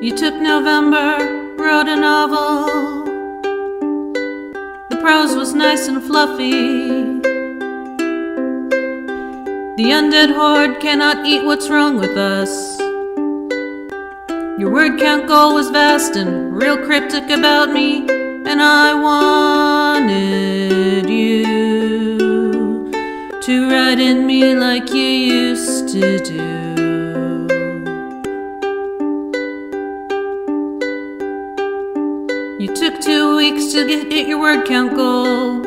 You took November, wrote a novel. The prose was nice and fluffy. The undead horde cannot eat what's wrong with us. Your word count goal was vast and real cryptic about me, and I wanted you to write in me like you used to do. You took 2 weeks to hit your word count goal.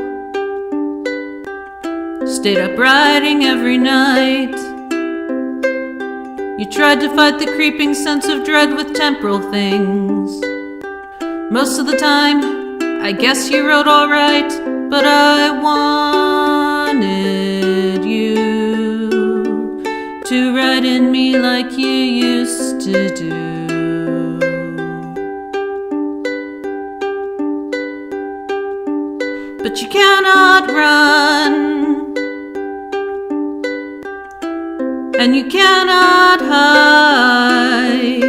Stayed up writing every night. You tried to fight the creeping sense of dread with temporal things. Most of the time, I guess you wrote alright, but I wanted you to write in me like you used to do. But you cannot run, and you cannot hide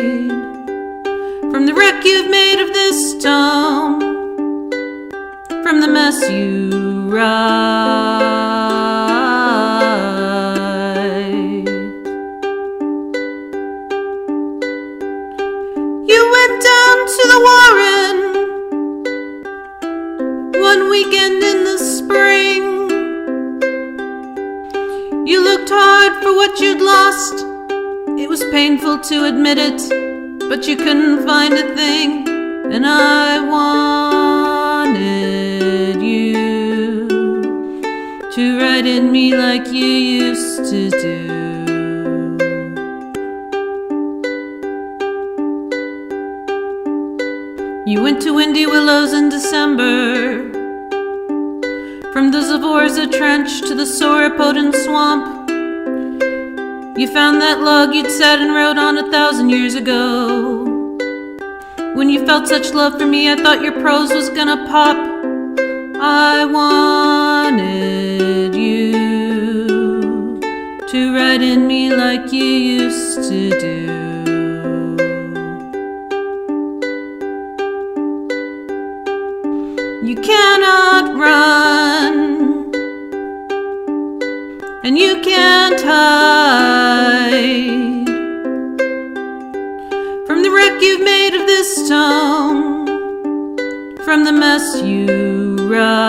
from the wreck you've made of this tome, from the mess you write. You went down to the Warren one weekend in the spring. You looked hard for what you'd lost. It was painful to admit it, but you couldn't find a thing. And I wanted you to write in me like you used to do. You went to Windy Willows in December, from the Zavorza Trench to the Sauropoden Swamp. You found that log you'd sat and wrote on 1,000 years ago. When you felt such love for me, I thought your prose was gonna pop. I wanted you to write in me like you used to do. You cannot run, and you can't hide from the wreck you've made of this tome, from the mess you write.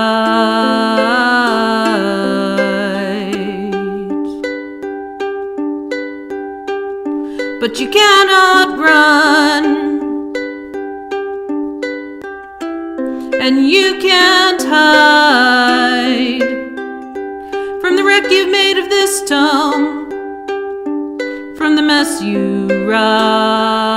But you cannot run, and you can't hide from the wreck you've made of this tome, from the mess you write.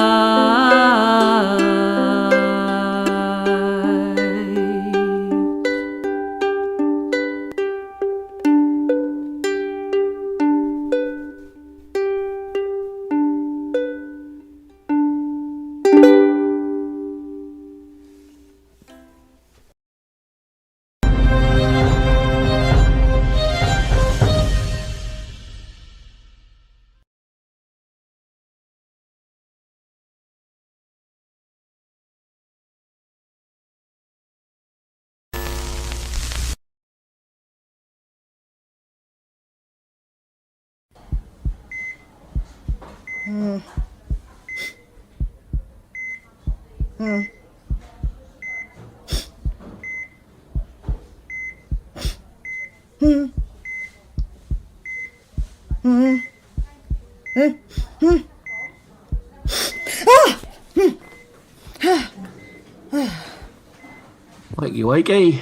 Wakey wakey.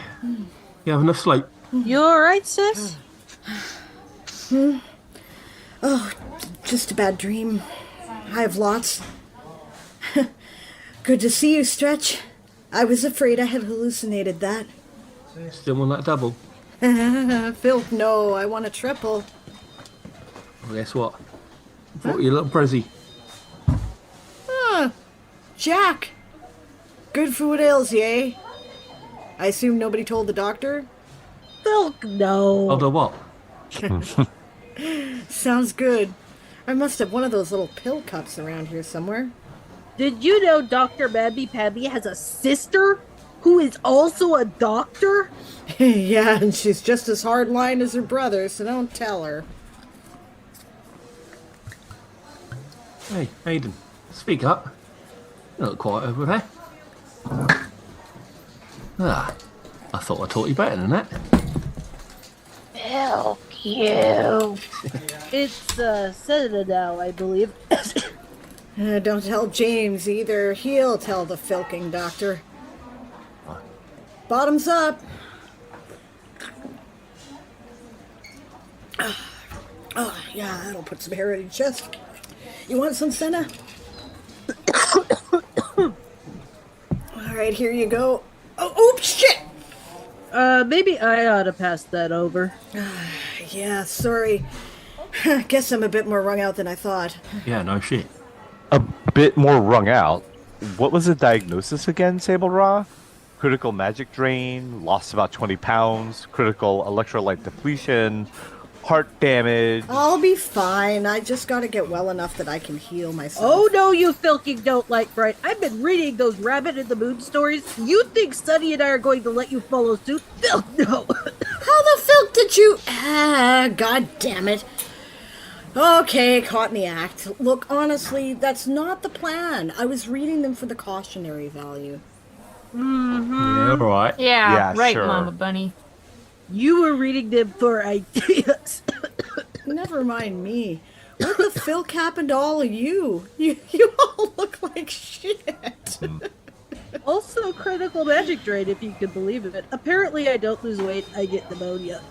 You have enough sleep? You alright, sis? Oh, just a bad dream. I have lots. Good to see you, Stretch. I was afraid I had hallucinated that. Still want that double? Filk, no, I want a triple. Well, guess what? Brought you a little prezi. Jack! Good for what ails you, eh? I assume nobody told the doctor? Filk, no. Although what? Sounds good. I must have one of those little pill cups around here somewhere. Did you know Dr. Mamby-Pamby has a sister who is also a doctor? Yeah, and she's just as hardline as her brother, so don't tell her. Hey, Aiden, speak up. You look quiet over there. Ah, I thought I taught you better than that. Filk you. It's Senator now, I believe. Don't tell James either. He'll tell the filking doctor. Bottoms up. Oh, yeah, that'll put some hair in your chest. You want some, Senna? Alright, here you go. Oh, oops, shit! Maybe I ought to pass that over. Yeah, sorry. Guess I'm a bit more wrung out than I thought. Yeah, no shit. A bit more wrung out. What was the diagnosis again, Sable Raw? Critical magic drain, lost about 20 pounds, critical electrolyte depletion, heart damage. I'll be fine. I just gotta get well enough that I can heal myself. Oh no, you filking don't like Bright. I've been reading those Rabbit in the Moon stories. You think Sunny and I are going to let you follow suit? Filk, no. How the filk did you... God damn it. Okay, caught in the act. Look, honestly, that's not the plan. I was reading them for the cautionary value. Yeah, right. Yeah, right, sure. Mama Bunny. You were reading them for ideas. Never mind me. What the filk happened to all of you? You all look like shit. Also, critical magic drain, if you can believe it. Apparently, I don't lose weight, I get pneumonia.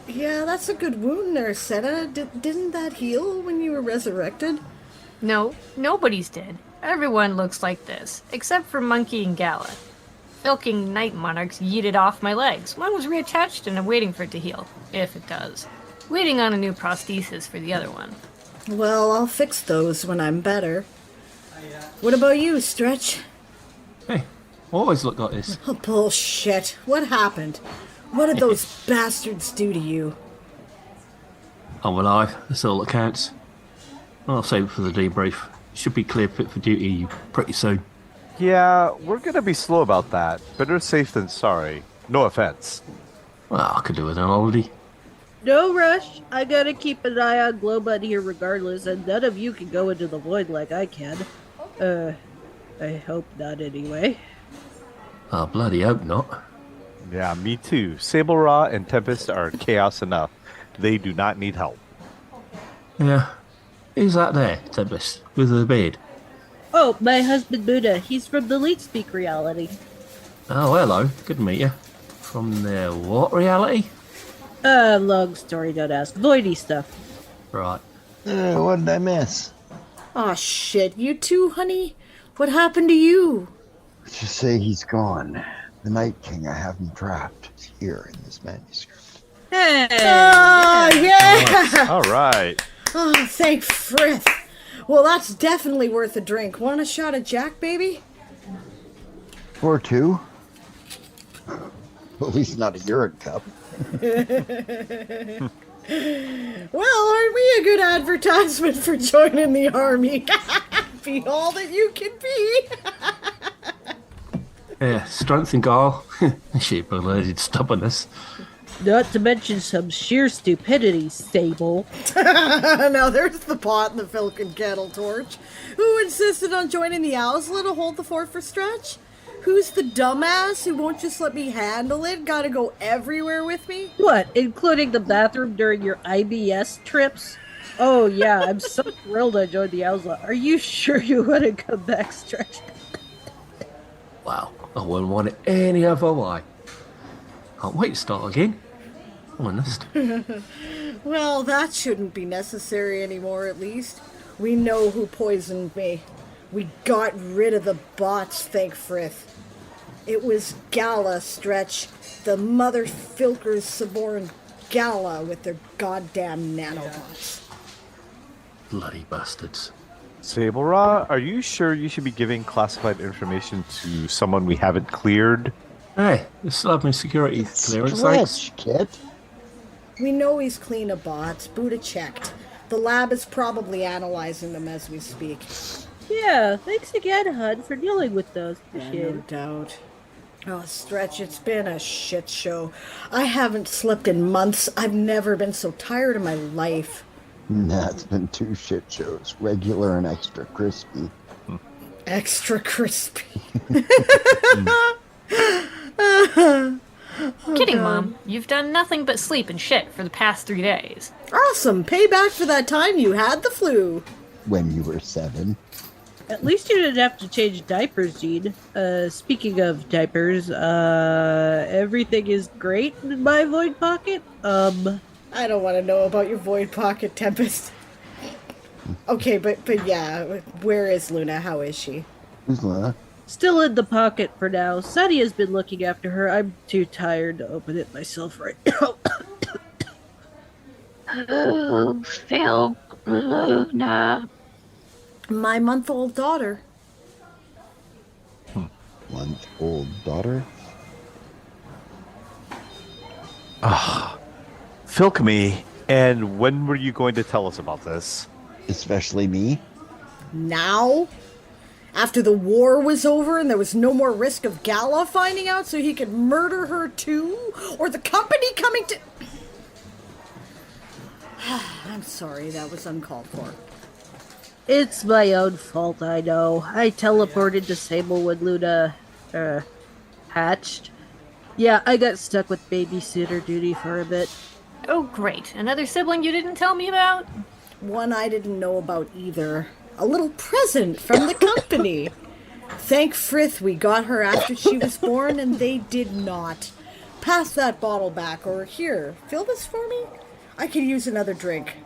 Yeah, that's a good wound there, Seta. Didn't that heal when you were resurrected? No, nobody's dead. Everyone looks like this, except for Monkey and Gala. Filking night monarchs yeeted off my legs. One was reattached and I'm waiting for it to heal, if it does. Waiting on a new prosthesis for the other one. Well, I'll fix those when I'm better. What about you, Stretch? Hey, always look like this. Oh, bullshit. What happened? What did those bastards do to you? I'm alive. That's all that counts. I'll save it for the debrief. Should be clear fit for duty pretty soon. Yeah, we're gonna be slow about that. Better safe than sorry. No offense. Well, I could do with an holiday. No rush. I gotta keep an eye on Glowbud here regardless, and none of you can go into the void like I can. I hope not anyway. I bloody hope not. Yeah, me too. Sable Raw and Tempest are chaos enough. They do not need help. Yeah. Who's that there, Tempest, with the beard? Oh, my husband Buddha. He's from the Leet Speak reality. Oh, hello. Good to meet you. From the what reality? Long story, don't ask. Voidy stuff. Right. What did I miss? Aw, shit. You too, honey? What happened to you? Let's just say he's gone. The Night King, I have him trapped here in this manuscript. Hey! Oh, yeah! All right. Oh, thank Frith. Well, that's definitely worth a drink. Want a shot of Jack, baby? For two? At least not a urine cup. Well, aren't we a good advertisement for joining the army? Be all that you can be. Yeah, strength and guile. Sheer blooded stubbornness. Not to mention some sheer stupidity, Sable. Now there's the pot and the filk and kettle torch. Who insisted on joining the Owsla to hold the fort for Stretch? Who's the dumbass who won't just let me handle it? Gotta go everywhere with me? What, including the bathroom during your IBS trips? Oh yeah, I'm so thrilled I joined the Owsla. Are you sure you want to come back, Stretch? Wow, I wouldn't want it any other way. Can't wait to start again. Honest. Well, that shouldn't be necessary anymore, at least. We know who poisoned me. We got rid of the bots, thank Frith. It was Gala, Stretch. The mother filkers suborned Gala with their goddamn nanobots. Bloody bastards. Sable Raw, are you sure you should be giving classified information to someone we haven't cleared? Hey, this still have my security clearance, thanks. Stretch, kid. We know he's clean of bots. Buddha checked. The lab is probably analyzing them as we speak. Yeah, thanks again, hun, for dealing with those. No Appreciate it. doubt. Oh, Stretch, it's been a shit show. I haven't slept in months. I've never been so tired in my life. Nah, it's been 2 shit shows, regular and extra crispy. Extra crispy. Kidding, Mom. You've done nothing but sleep and shit for the past 3 days. Awesome. Payback for that time you had the flu. When you were 7. At least you didn't have to change diapers, Gene. Speaking of diapers, everything is great in my void pocket. I don't want to know about your void pocket, Tempest. Okay, but yeah, where is Luna? How is she? Who's Luna? Still in the pocket for now. Sunny has been looking after her. I'm too tired to open it myself right now. Oh, Phil, Luna. My month-old daughter. Month-old daughter? Filk me. And when were you going to tell us about this? Especially me? Now? After the war was over and there was no more risk of Gala finding out so he could murder her too? Or the company coming to... I'm sorry, that was uncalled for. It's my own fault, I know. I teleported to Sable when Luna, hatched. Yeah, I got stuck with babysitter duty for a bit. Oh, great. Another sibling you didn't tell me about? One I didn't know about either. A little present from the company. Thank Frith we got her after she was born and they did not. Pass that bottle back, or here, fill this for me? I could use another drink.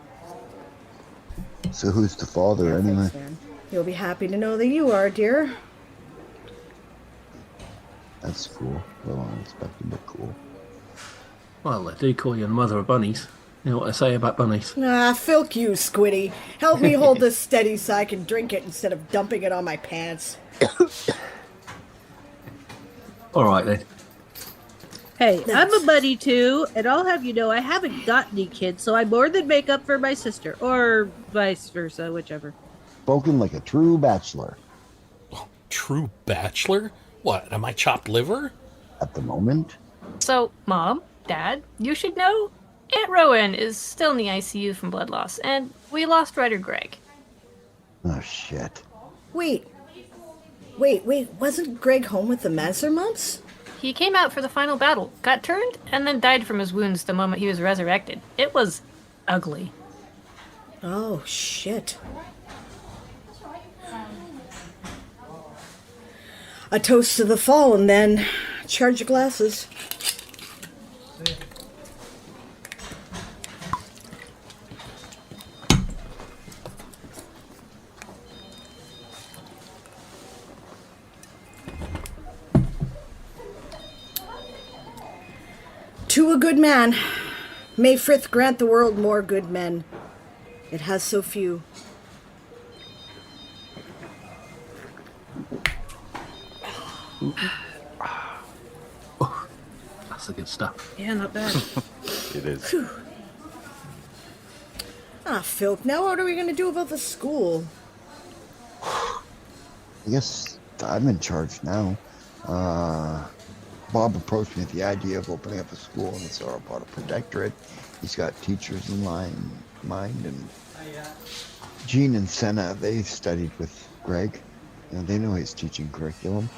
So who's the father anyway? You'll be happy to know that you are, dear. That's cool. Well, unexpected, but cool. Well, they do call you the mother of bunnies. You know what I say about bunnies? Ah, filk you, Squiddy. Help me hold this steady so I can drink it instead of dumping it on my pants. All right, then. Hey, I'm a buddy too, and I'll have you know I haven't got any kids, so I more than make up for my sister, or vice versa, whichever. Spoken like a true bachelor. True bachelor? What, am I chopped liver? At the moment? So, Mom, Dad, you should know Aunt Rowan is still in the ICU from blood loss, and we lost writer Greg. Oh, shit. Wait, wasn't Greg home with the Mazzer mumps? He came out for the final battle, got turned, and then died from his wounds the moment he was resurrected. It was ugly. Oh, shit. A toast to the fallen, then. Charge your glasses. To a good man. May Frith grant the world more good men. It has so few. Oh, that's the good stuff. Yeah, not bad. It is. Ah, Filk, now what are we going to do about the school? I guess I'm in charge now. Bob approached me with the idea of opening up a school in the Sauropod Protectorate. He's got teachers in mind, and Gene and Senna, they studied with Greg. You know, they know his teaching curriculum.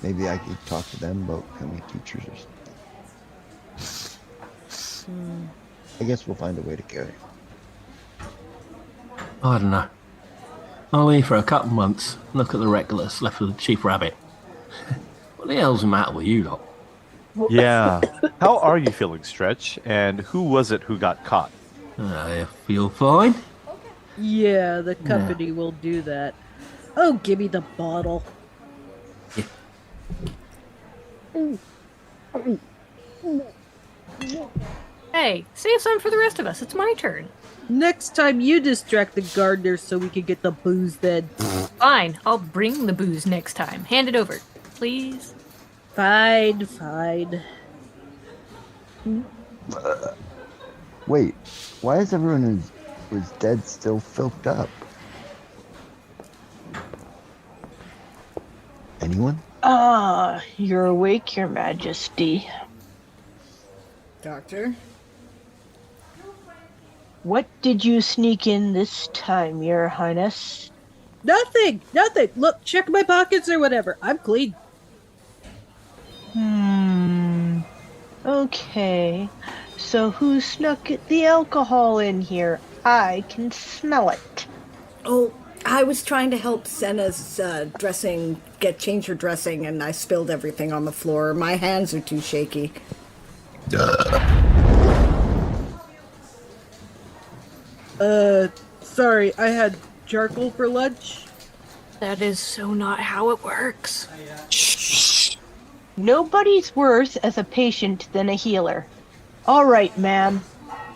Maybe I could talk to them about becoming teachers or something. I guess we'll find a way to carry. I don't know. I'll leave for a couple months. Look at the reckless left with the chief rabbit. What the hell's the matter with you lot? Yeah. How are you feeling, Stretch? And who was it who got caught? I feel fine. Yeah, the company will do that. Oh, give me the bottle. Hey, save some for the rest of us. It's my turn. Next time you distract the gardener so we can get the booze then. Fine, I'll bring the booze next time. Hand it over, please. Fine. Wait, why is everyone who's dead still filked up? Anyone? You're awake, Your Majesty. Doctor? What did you sneak in this time, Your Highness? Nothing. Look, check my pockets or whatever. I'm clean. Okay. So who snuck the alcohol in here? I can smell it. Oh, I was trying to help Senna's change her dressing, and I spilled everything on the floor. My hands are too shaky. Sorry, I had charcoal for lunch. That is so not how it works. Nobody's worse as a patient than a healer. All right, ma'am.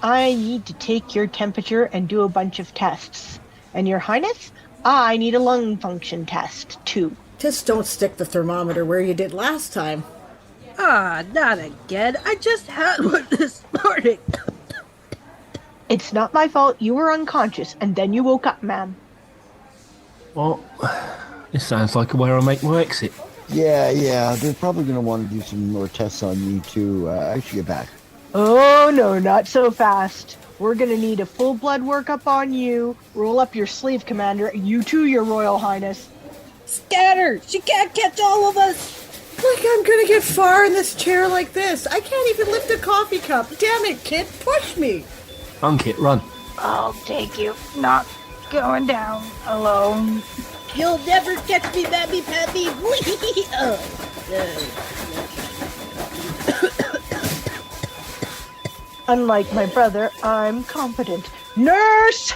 I need to take your temperature and do a bunch of tests. And Your Highness, I need a lung function test, too. Just don't stick the thermometer where you did last time. Ah, not again. I just had one this morning. It's not my fault you were unconscious and then you woke up, ma'am. Well, this sounds like a where I make my exit. Yeah. They're probably going to want to do some more tests on you, too. I should get back. Oh, no, not so fast. We're gonna need a full blood workup on you. Roll up your sleeve, Commander. You too, Your Royal Highness. Scatter! She can't catch all of us! Like I'm gonna get far in this chair like this. I can't even lift a coffee cup. Damn it, kid, push me. Unkit, run. I'll take you. Not going down alone. You'll never catch me, Babby Pappy! Unlike my brother, I'm competent. Nurse!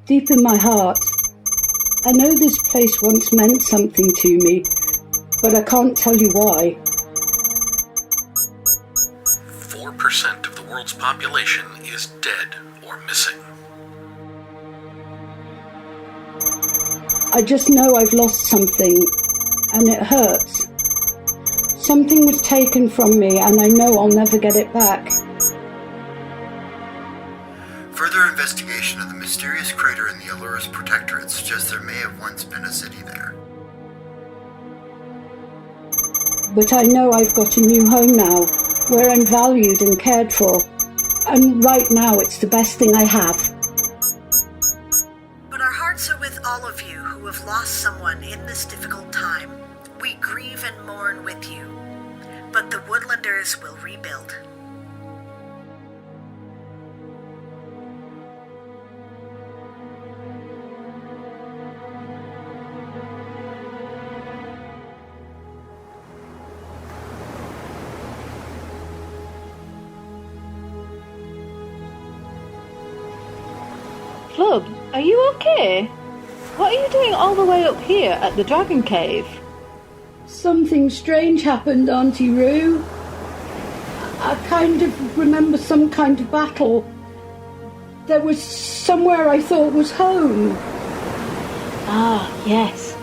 Deep in my heart, I know this place once meant something to me, but I can't tell you why. 4% of the world's population is dead or missing. I just know I've lost something, and it hurts. Something was taken from me, and I know I'll never get it back. Further investigation of the mysterious crater in the Allura's protectorate suggests there may have once been a city there. But I know I've got a new home now, where I'm valued and cared for. And right now it's the best thing I have. But our hearts are with all of you who have lost someone in this difficult time. We grieve and mourn with you. But the Woodlanders will rebuild. Flubb, are you okay? What are you doing all the way up here at the Dragon Cave? Something strange happened, Auntie Roo. I kind of remember some kind of battle. There was somewhere I thought was home. Ah, yes.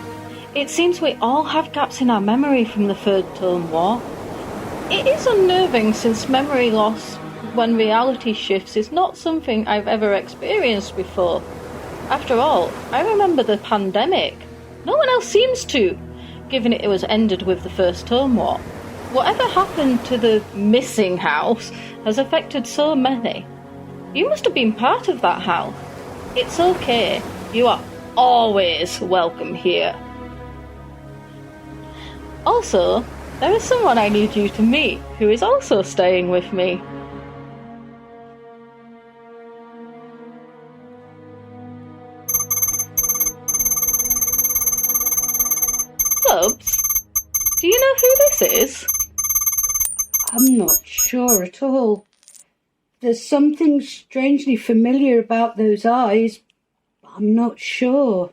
It seems we all have gaps in our memory from the Third Tome War. It is unnerving since memory loss when reality shifts is not something I've ever experienced before. After all, I remember the pandemic. No one else seems to, given it was ended with the First Tome War. Whatever happened to the missing house has affected so many. You must have been part of that house. It's okay. You are always welcome here. Also, there is someone I need you to meet who is also staying with me. Flubbs, do you know who this is? I'm not sure at all. There's something strangely familiar about those eyes. I'm not sure.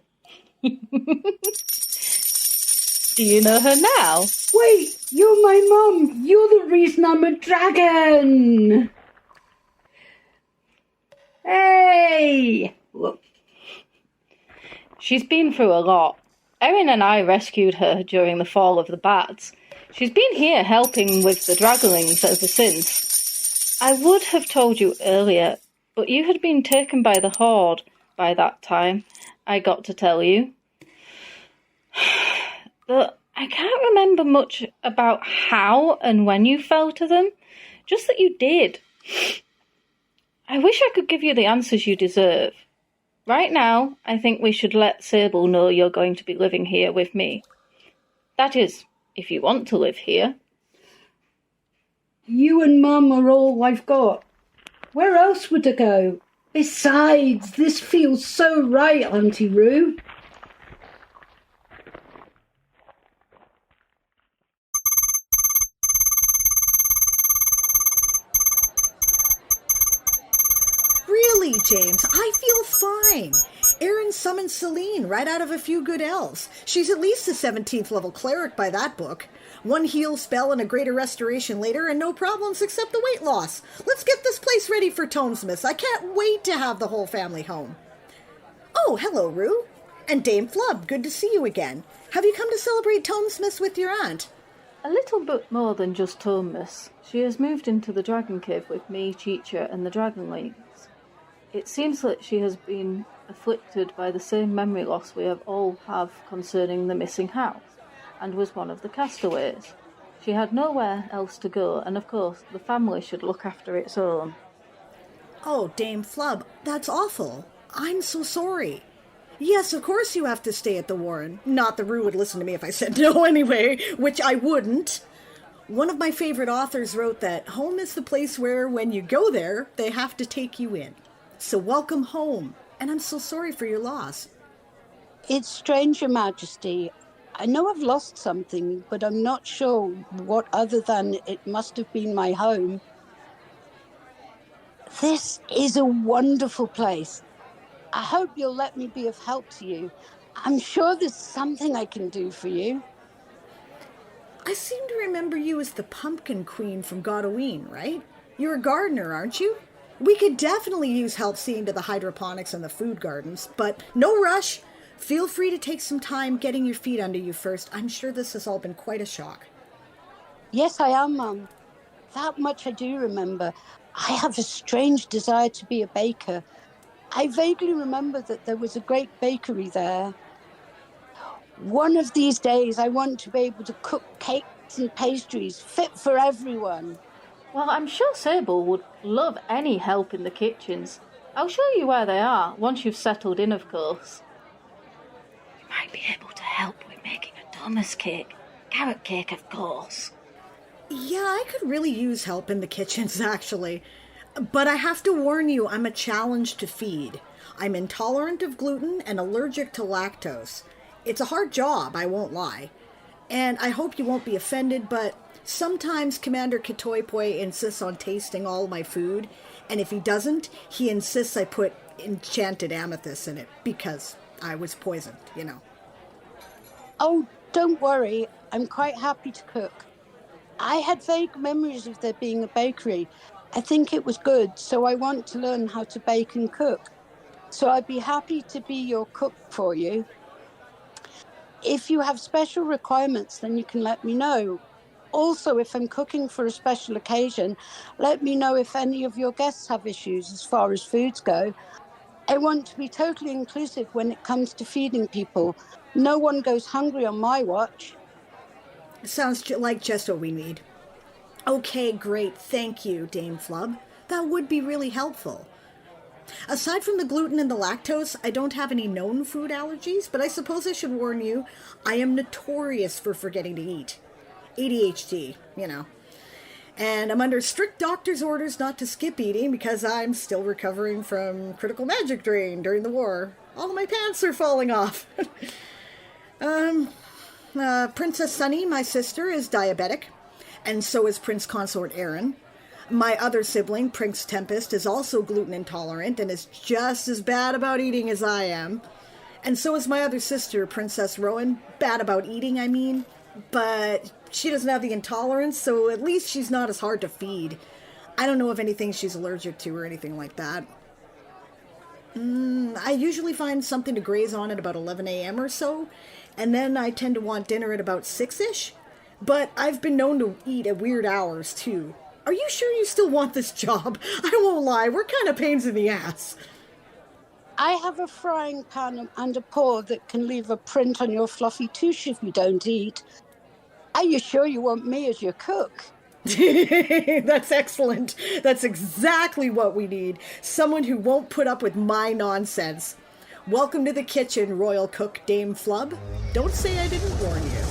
Do you know her now? Wait, you're my mum. You're the reason I'm a dragon. Hey! Whoop. She's been through a lot. Erin and I rescued her during the fall of the bats. She's been here helping with the dragonlings ever since. I would have told you earlier, but you had been taken by the Horde by that time. I got to tell you. But I can't remember much about how and when you fell to them, just that you did. I wish I could give you the answers you deserve. Right now, I think we should let Sable know you're going to be living here with me. That is, if you want to live here. You and Mum are all I've got. Where else would I go? Besides, this feels so right, Auntie Roo. Really, James, I feel fine. Erin summoned Celine right out of a few good elves. She's at least a 17th level cleric by that book. One heal spell and a greater restoration later, and no problems except the weight loss. Let's get this place ready for Tomesmiths. I can't wait to have the whole family home. Oh, hello, Rue. And Dame Flubb, good to see you again. Have you come to celebrate Tomesmiths with your aunt? A little bit more than just Thomas. She has moved into the Dragon Cave with me, Chicha, and the Dragonlings. It seems that she has been afflicted by the same memory loss we all have concerning the missing house, and was one of the castaways. She had nowhere else to go, and of course the family should look after its own. Oh, Dame Flubb, that's awful. I'm so sorry. Yes, of course you have to stay at the Warren. Not that Rue would listen to me if I said no anyway, which I wouldn't. One of my favorite authors wrote that home is the place where, when you go there, they have to take you in. So welcome home, and I'm so sorry for your loss. It's strange, Your Majesty. I know I've lost something, but I'm not sure what other than it must have been my home. This is a wonderful place. I hope you'll let me be of help to you. I'm sure there's something I can do for you. I seem to remember you as the Pumpkin Queen from Godoween, right? You're a gardener, aren't you? We could definitely use help seeing to the hydroponics and the food gardens, but no rush. Feel free to take some time getting your feet under you first. I'm sure this has all been quite a shock. Yes, I am, Mum. That much I do remember. I have a strange desire to be a baker. I vaguely remember that there was a great bakery there. One of these days, I want to be able to cook cakes and pastries fit for everyone. Well, I'm sure Sable would love any help in the kitchens. I'll show you where they are, once you've settled in, of course. You might be able to help with making a Thomas cake. Carrot cake, of course. Yeah, I could really use help in the kitchens, actually. But I have to warn you, I'm a challenge to feed. I'm intolerant of gluten and allergic to lactose. It's a hard job, I won't lie. And I hope you won't be offended, but sometimes Commander Kitoipoi insists on tasting all my food, and if he doesn't, he insists I put enchanted amethyst in it, because I was poisoned, you know. Oh, don't worry. I'm quite happy to cook. I had vague memories of there being a bakery. I think it was good, so I want to learn how to bake and cook. So I'd be happy to be your cook for you. If you have special requirements, then you can let me know. Also, if I'm cooking for a special occasion, let me know if any of your guests have issues as far as foods go. I want to be totally inclusive when it comes to feeding people. No one goes hungry on my watch. Sounds like just what we need. Okay, great. Thank you, Dame Flubb. That would be really helpful. Aside from the gluten and the lactose, I don't have any known food allergies, but I suppose I should warn you, I am notorious for forgetting to eat. ADHD, you know. And I'm under strict doctor's orders not to skip eating because I'm still recovering from critical magic drain during the war. All of my pants are falling off. Princess Sunny, my sister, is diabetic, and so is Prince Consort Erin. My other sibling, Prince Tempest, is also gluten intolerant and is just as bad about eating as I am. And so is my other sister, Princess Rowan. Bad about eating, I mean. But she doesn't have the intolerance, so at least she's not as hard to feed. I don't know of anything she's allergic to or anything like that. I usually find something to graze on at about 11 a.m. or so, and then I tend to want dinner at about 6-ish. But I've been known to eat at weird hours, too. Are you sure you still want this job? I won't lie, we're kind of pains in the ass. I have a frying pan and a paw that can leave a print on your fluffy touche if you don't eat. Are you sure you want me as your cook? That's excellent. That's exactly what we need. Someone who won't put up with my nonsense. Welcome to the kitchen, Royal Cook Dame Flubb. Don't say I didn't warn you.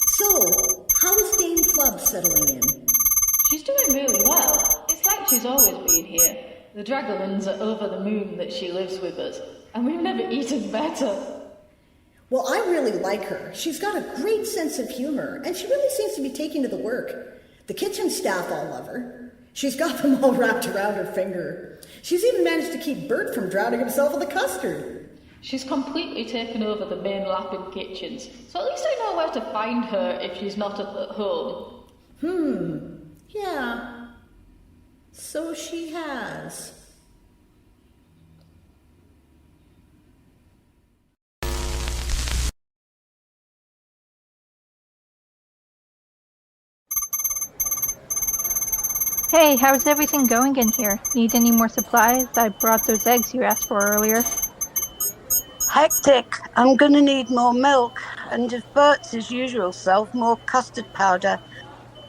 So, how is Dame Flubb settling in? She's doing really well. It's like she's always been here. The Dragomans are over the moon that she lives with us, and we've never eaten better. Well, I really like her. She's got a great sense of humor, and she really seems to be taking to the work. The kitchen staff all love her. She's got them all wrapped around her finger. She's even managed to keep Bert from drowning himself in the custard. She's completely taken over the main lap in kitchens, so at least I know where to find her if she's not at home. Yeah. So she has. Hey, how's everything going in here? Need any more supplies? I brought those eggs you asked for earlier. Hectic. I'm gonna need more milk, and if Bert's his usual self, more custard powder.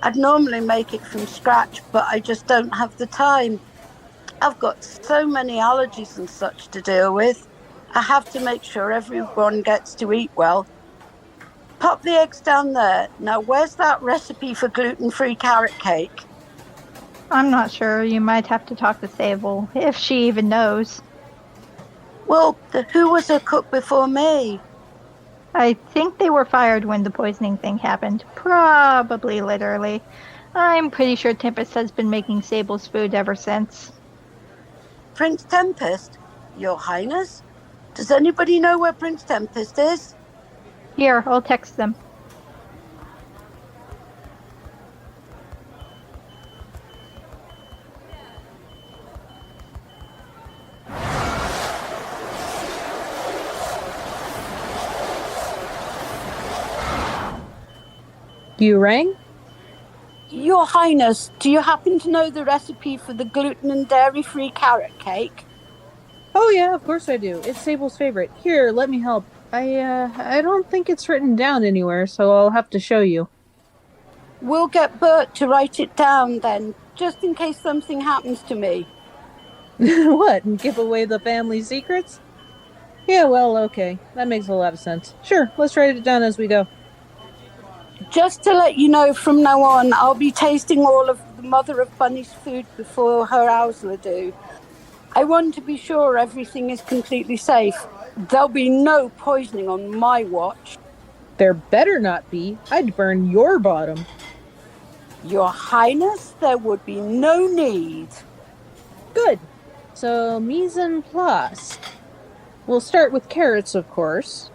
I'd normally make it from scratch, but I just don't have the time. I've got so many allergies and such to deal with. I have to make sure everyone gets to eat well. Pop the eggs down there. Now, where's that recipe for gluten-free carrot cake? I'm not sure. You might have to talk to Sable, if she even knows. Well, who was a cook before me? I think they were fired when the poisoning thing happened. Probably literally. I'm pretty sure Tempest has been making Sable's food ever since. Prince Tempest? Your Highness? Does anybody know where Prince Tempest is? Here, I'll text them. You rang? Your Highness, do you happen to know the recipe for the gluten and dairy-free carrot cake? Oh yeah, of course I do. It's Sable's favorite. Here, let me help. I don't think it's written down anywhere, so I'll have to show you. We'll get Bert to write it down then, just in case something happens to me. What, and give away the family secrets? Yeah, well, okay. That makes a lot of sense. Sure, let's write it down as we go. Just to let you know, from now on, I'll be tasting all of the Mother of Bunny's food before her Owsla do. I want to be sure everything is completely safe. There'll be no poisoning on my watch. There better not be. I'd burn your bottom. Your Highness, there would be no need. Good. So, mise en place. We'll start with carrots, of course.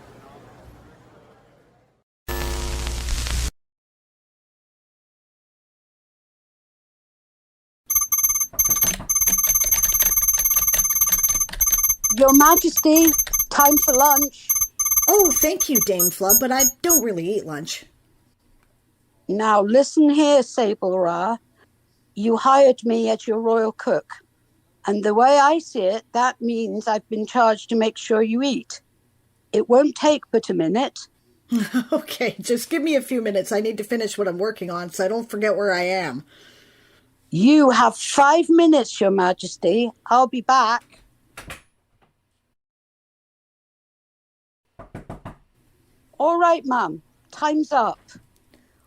Your Majesty, time for lunch. Oh, thank you, Dame Flubb, but I don't really eat lunch. Now listen here, Sable Ra. You hired me as your royal cook. And the way I see it, that means I've been charged to make sure you eat. It won't take but a minute. Okay, just give me a few minutes. I need to finish what I'm working on so I don't forget where I am. You have 5 minutes, Your Majesty. I'll be back. All right, Mum. Time's up.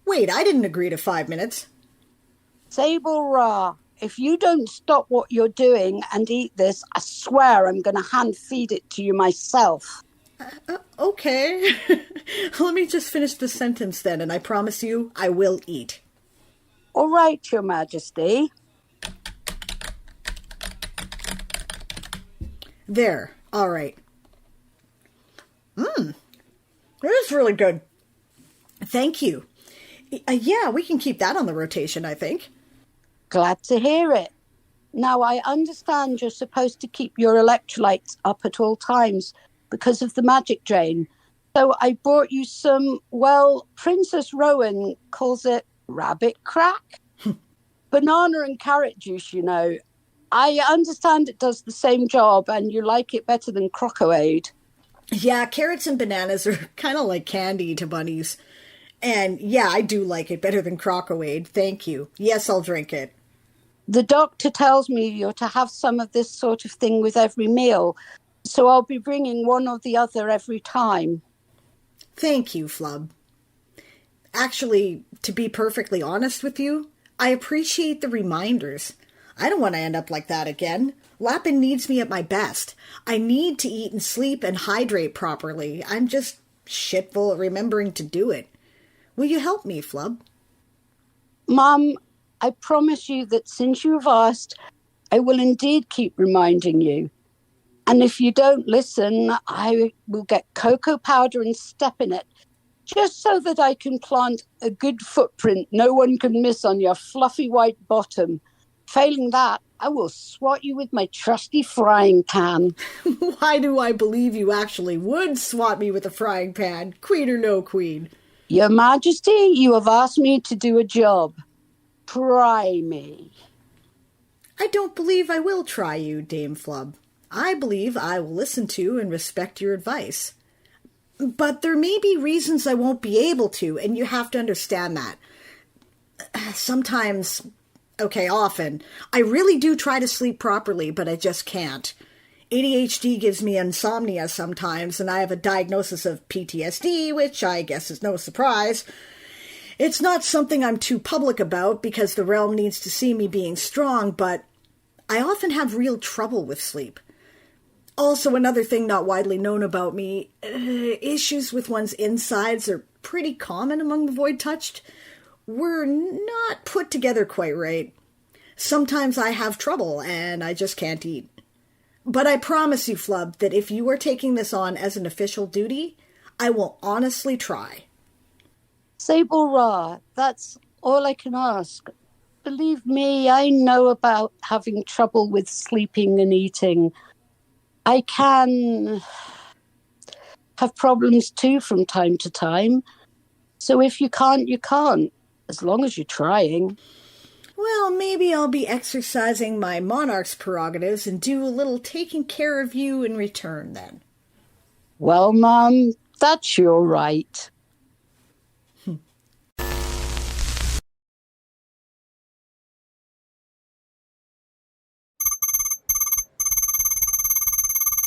Wait, I didn't agree to 5 minutes. Sable Ra, if you don't stop what you're doing and eat this, I swear I'm going to hand feed it to you myself. Okay. Let me just finish the sentence then, and I promise you I will eat. All right, Your Majesty. There. All right. It is really good. Thank you. Yeah, we can keep that on the rotation, I think. Glad to hear it. Now, I understand you're supposed to keep your electrolytes up at all times because of the magic drain. So I brought you some, well, Princess Rowan calls it rabbit crack. Banana and carrot juice, you know. I understand it does the same job and you like it better than Crocoade. Yeah, carrots and bananas are kind of like candy to bunnies. And yeah, I do like it better than Crocoade. Thank you. Yes, I'll drink it. The doctor tells me you're to have some of this sort of thing with every meal, so I'll be bringing one or the other every time. Thank you, Flubb. Actually, to be perfectly honest with you, I appreciate the reminders. I don't want to end up like that again. Lappin needs me at my best. I need to eat and sleep and hydrate properly. I'm just shitful at remembering to do it. Will you help me, Flubb? Mum, I promise you that since you've asked, I will indeed keep reminding you. And if you don't listen, I will get cocoa powder and step in it, just so that I can plant a good footprint no one can miss on your fluffy white bottom. Failing that, I will swat you with my trusty frying pan. Why do I believe you actually would swat me with a frying pan, queen or no queen? Your Majesty, you have asked me to do a job. Try me. I don't believe I will try you, Dame Flubb. I believe I will listen to and respect your advice. But there may be reasons I won't be able to, and you have to understand that. Sometimes, okay, often, I really do try to sleep properly, but I just can't. ADHD gives me insomnia sometimes, and I have a diagnosis of PTSD, which I guess is no surprise. It's not something I'm too public about because the realm needs to see me being strong, but I often have real trouble with sleep. Also, another thing not widely known about me, issues with one's insides are pretty common among the Void-Touched. We're not put together quite right. Sometimes I have trouble, and I just can't eat. But I promise you, Flubb, that if you are taking this on as an official duty, I will honestly try. Sable Ra, that's all I can ask. Believe me, I know about having trouble with sleeping and eating. I can have problems too from time to time. So if you can't, you can't, as long as you're trying. Well, maybe I'll be exercising my monarch's prerogatives and do a little taking care of you in return then. Well, Mum, that's your right.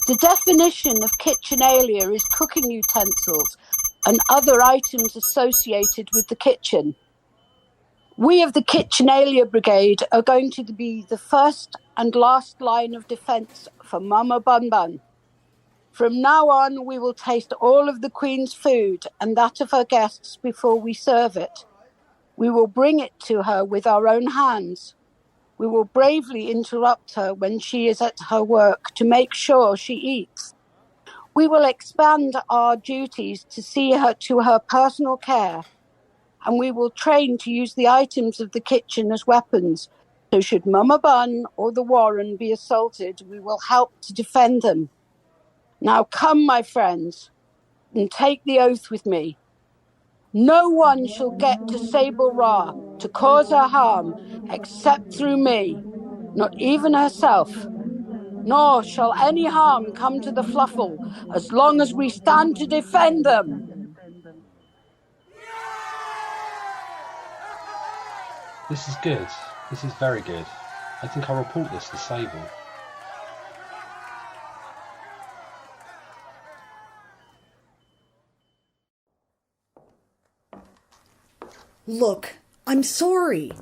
The definition of kitchenalia is cooking utensils and other items associated with the kitchen. We of the Kitchenalia Brigade are going to be the first and last line of defence for Mama Bun Bun. From now on, we will taste all of the Queen's food and that of her guests before we serve it. We will bring it to her with our own hands. We will bravely interrupt her when she is at her work to make sure she eats. We will expand our duties to see her to her personal care, and we will train to use the items of the kitchen as weapons. So should Mama Bun or the Warren be assaulted, we will help to defend them. Now come, my friends, and take the oath with me. No one shall get to Sable Ra to cause her harm except through me, not even herself. Nor shall any harm come to the Fluffle as long as we stand to defend them. This is good. This is very good. I think I'll report this to Sable. Look, I'm sorry.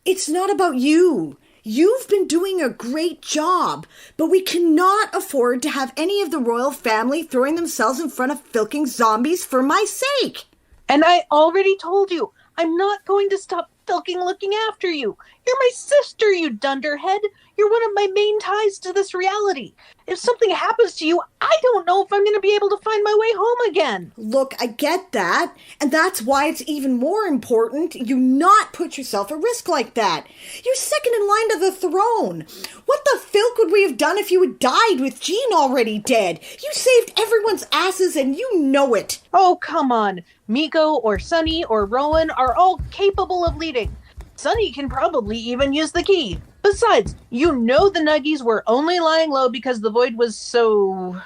It's not about you. You've been doing a great job, but we cannot afford to have any of the royal family throwing themselves in front of filking zombies for my sake. And I already told you, I'm not going to stop filking looking after you. You're my sister, you dunderhead. You're one of my main ties to this reality. If something happens to you, I don't know if I'm going to be able to find my way home again. Look, I get that, and that's why it's even more important you not put yourself at risk like that. You're second in line to the throne. What the filk would we have done if you had died with Jean already dead? You saved everyone's asses and you know it. Oh, come on. Miko or Sunny or Rowan are all capable of leading. Sunny can probably even use the key. Besides, you know the Nuggies were only lying low because the void was so...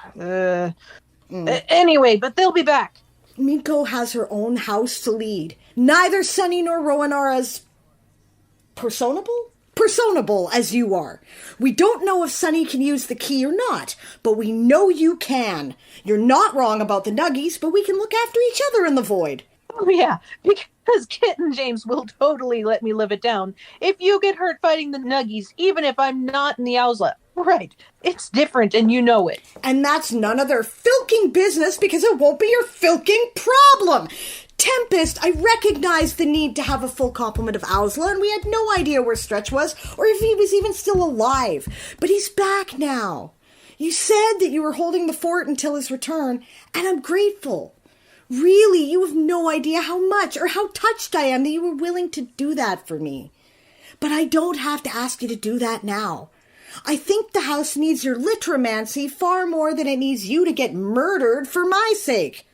Anyway, but they'll be back. Miko has her own house to lead. Neither Sunny nor Rowan are as... personable as you are. We don't know if Sunny can use the key or not, but we know you can. You're not wrong about the Nuggies, but we can look after each other in the void. Oh yeah, because Kit and James will totally let me live it down if you get hurt fighting the Nuggies, even if I'm not in the Owsla. Right, it's different and you know it. And that's none of their filking business because it won't be your filking problem. Tempest, I recognize the need to have a full complement of Owsla, and we had no idea where Stretch was or if he was even still alive. But he's back now. You said that you were holding the fort until his return, and I'm grateful. Really, you have no idea how much or how touched I am that you were willing to do that for me. But I don't have to ask you to do that now. I think the house needs your litromancy far more than it needs you to get murdered for my sake.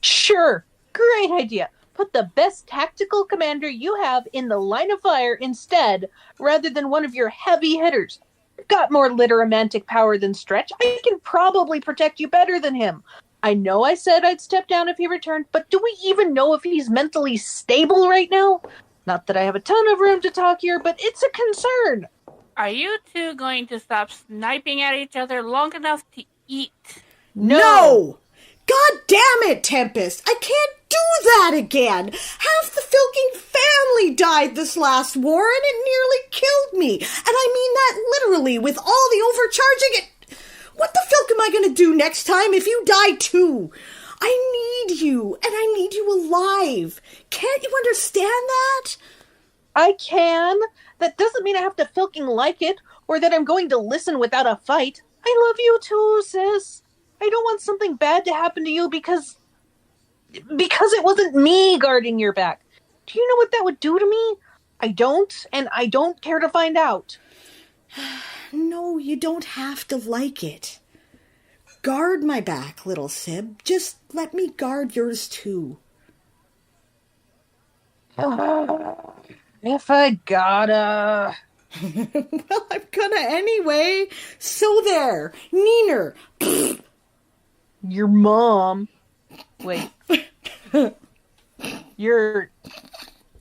Sure, great idea. Put the best tactical commander you have in the line of fire instead, rather than one of your heavy hitters. Got more litromantic power than Stretch. I can probably protect you better than him. I know I said I'd step down if he returned, but do we even know if he's mentally stable right now? Not that I have a ton of room to talk here, but it's a concern. Are you two going to stop sniping at each other long enough to eat? No! God damn it, Tempest! I can't do that again! Half the filking family died this last war, and it nearly killed me! And I mean that literally, with all the overcharging. What the filk am I going to do next time if you die too? I need you, and I need you alive. Can't you understand that? I can. That doesn't mean I have to filking like it, or that I'm going to listen without a fight. I love you too, sis. I don't want something bad to happen to you because it wasn't me guarding your back. Do you know what that would do to me? I don't, and I don't care to find out. No, you don't have to like it. Guard my back, little Sib. Just let me guard yours too. If I gotta... Well, I'm gonna anyway. So there. Neener. Your mom. Wait. Your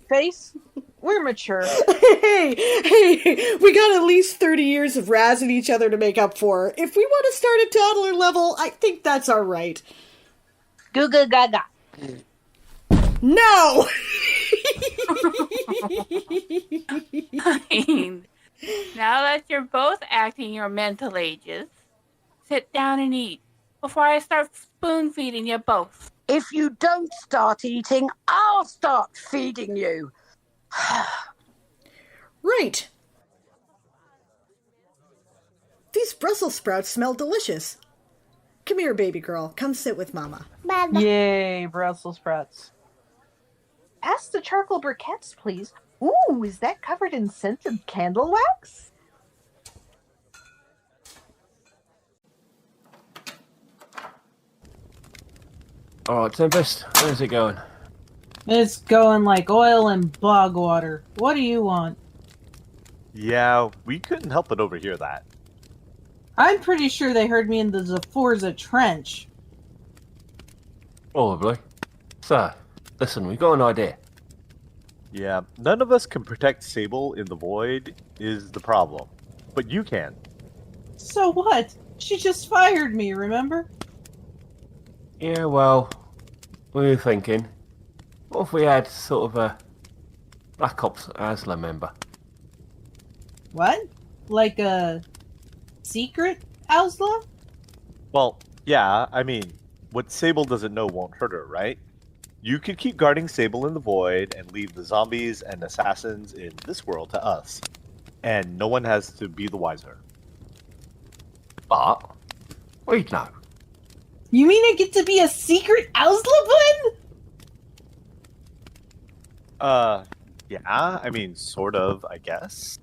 face? We're mature. Hey, we got at least 30 years of razzing each other to make up for. If we want to start at toddler level, I think that's all right. Goo goo gaga. No! Fine. Now that you're both acting your mental ages, sit down and eat before I start spoon feeding you both. If you don't start eating, I'll start feeding you. Right. These Brussels sprouts smell delicious. Come here, baby girl. Come sit with Mama. Yay, Brussels sprouts. Pass the charcoal briquettes, please. Ooh, is that covered in scented candle wax? Alright, Tempest, where's it going? It's going like oil and bog water. What do you want? Yeah, we couldn't help but overhear that. I'm pretty sure they heard me in the Zaforza Trench. Probably. So, listen, we've got an idea. Yeah, none of us can protect Sable in the void is the problem. But you can. So what? She just fired me, remember? Yeah, well, we were thinking, what if we had sort of a Black Ops Asla member? What? Like a secret Owsla? Well, yeah, I mean, what Sable doesn't know won't hurt her, right? You could keep guarding Sable in the void and leave the zombies and assassins in this world to us. And no one has to be the wiser. But we'd know. You mean I get to be a secret Owsla bud? Yeah, I mean, sort of, I guess.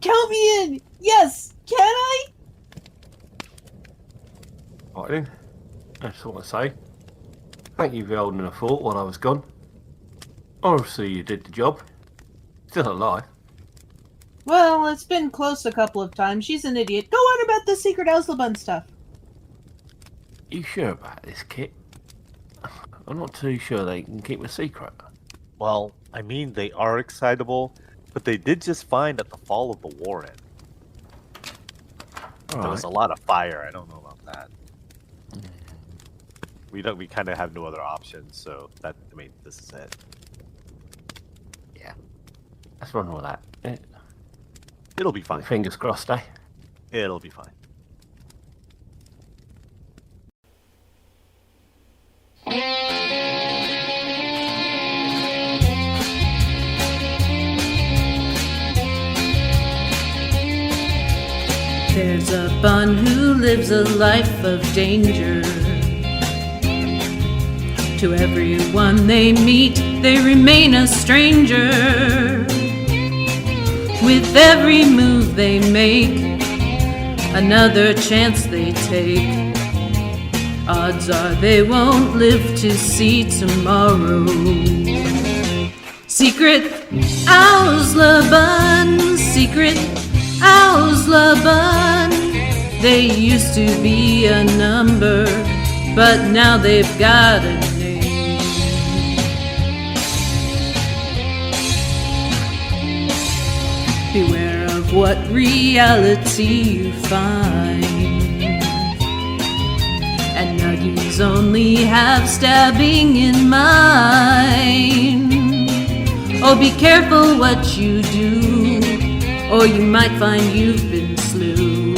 Count me in! Yes! Can I? Right then. That's all I say. Thank you for holding the fort while I was gone. Obviously you did the job. Still alive. Well, it's been close a couple of times. She's an idiot. Go on about the secret Owsla bun stuff. You sure about this, Kit? I'm not too sure they can keep a secret. Well, I mean, they are excitable, but they did just find at the fall of the Warren. There was a lot of fire. I don't know about that. We kind of have no other options, so this is it. Yeah. Let's run all that. It'll be fine. Fingers crossed, eh? It'll be fine. There's a bun who lives a life of danger. To everyone they meet, they remain a stranger. With every move they make, another chance they take. Odds are they won't live to see tomorrow. Secret Owsla bun, secret Owsla bun. They used to be a number, but now they've got a name. Beware of what reality you find. And nuggies only have stabbing in mind. Oh, be careful what you do, or you might find you've been slew.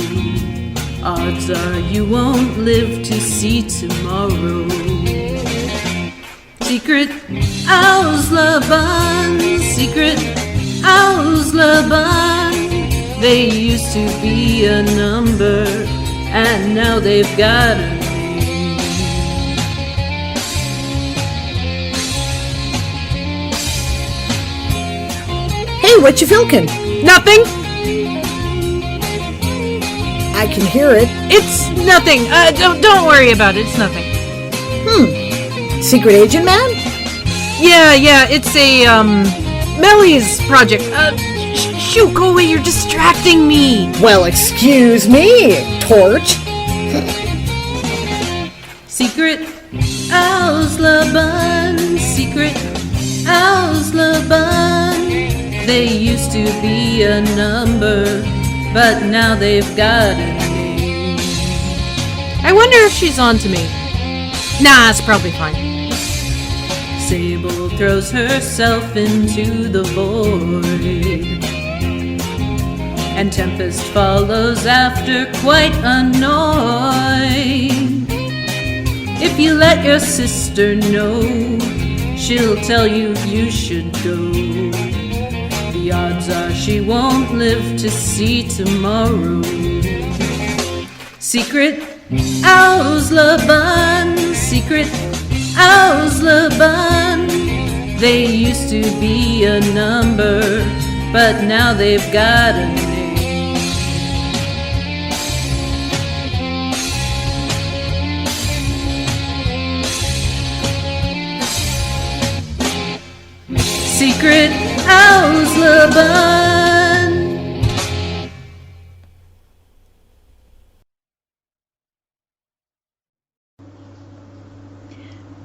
Odds are you won't live to see tomorrow. Secret Owsla bun, secret Owsla bun. They used to be a number, and now they've got a name. Hey, what you filking? Nothing. I can hear it. It's nothing. Don't worry about it. It's nothing. Secret agent man? Yeah. It's a Melly's project. Shoot, go away. You're distracting me. Well, excuse me, Torch. Secret Owsla bun, secret Owsla bun. They used to be a number, but now they've got a name. I wonder if she's on to me. Nah, it's probably fine. Sable throws herself into the void, and Tempest follows after, quite annoyed. If you let your sister know, she'll tell you you should go. The odds are she won't live to see tomorrow. Secret Owsla bun, secret Owsla bun. They used to be a number, but now they've got a name. Secret Owsla bun.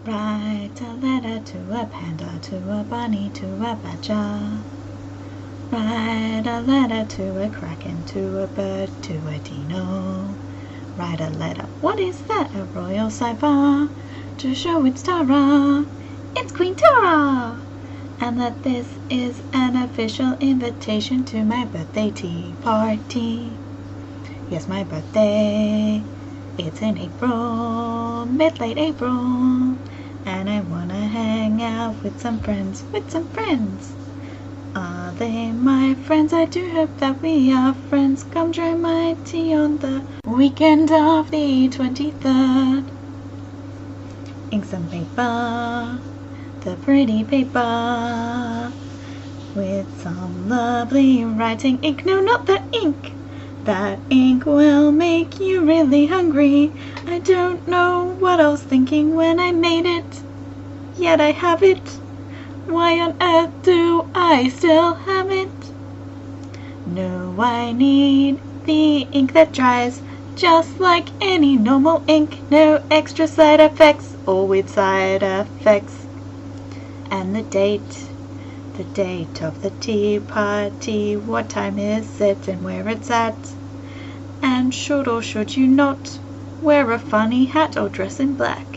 Write a letter to a panda, to a bunny, to a badger. Write a letter to a kraken, to a bird, to a dino. Write a letter, what is that? A royal cipher, to show its terror. It's Queen Tara! and that this is an official invitation to my birthday tea party. Yes, my birthday. It's in April, mid-late April, and I wanna hang out with some friends, Are they my friends? I do hope that we are friends. Come try my tea on the weekend of the 23rd. Ink some paper, the pretty paper, with some lovely writing ink. No, not that ink. That ink will make you really hungry. I don't know what I was thinking when I made it, yet I have it. Why on earth do I still have it? No, I need the ink that dries just like any normal ink. No extra side effects or with side effects. And the date of the tea party, what time is it and where it's at, and should or should you not wear a funny hat or dress in black.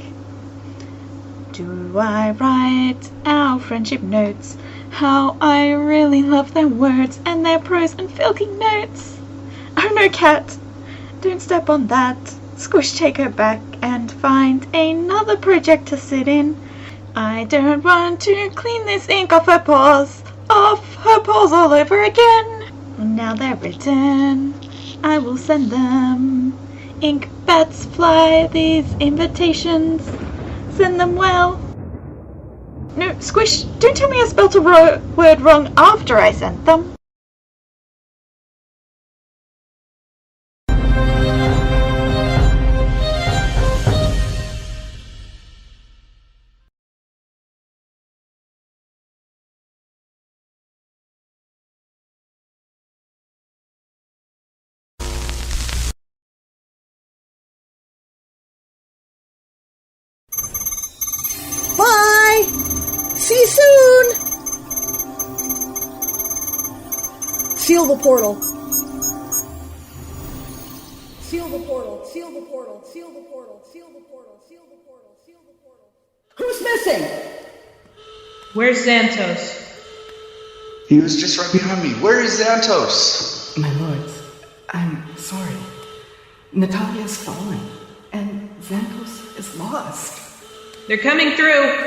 Do I write our friendship notes? How I really love their words and their prose and filking notes. Oh no, cat, don't step on that. Squish, take her back and find another project to sit in. I don't want to clean this ink off her paws all over again. Now they're written, I will send them. Ink bats fly these invitations. Send them well. No, Squish, don't tell me I spelt a word wrong after I sent them. Bye! See you soon! Seal the portal. Seal the portal. Seal the portal. Seal the portal. Seal the portal. Seal the portal. Seal the portal. Who's missing? Where's Xantos? He was just right behind me. Where is Xantos? My lords, I'm sorry. Natalia's fallen, and Xantos is lost. They're coming through.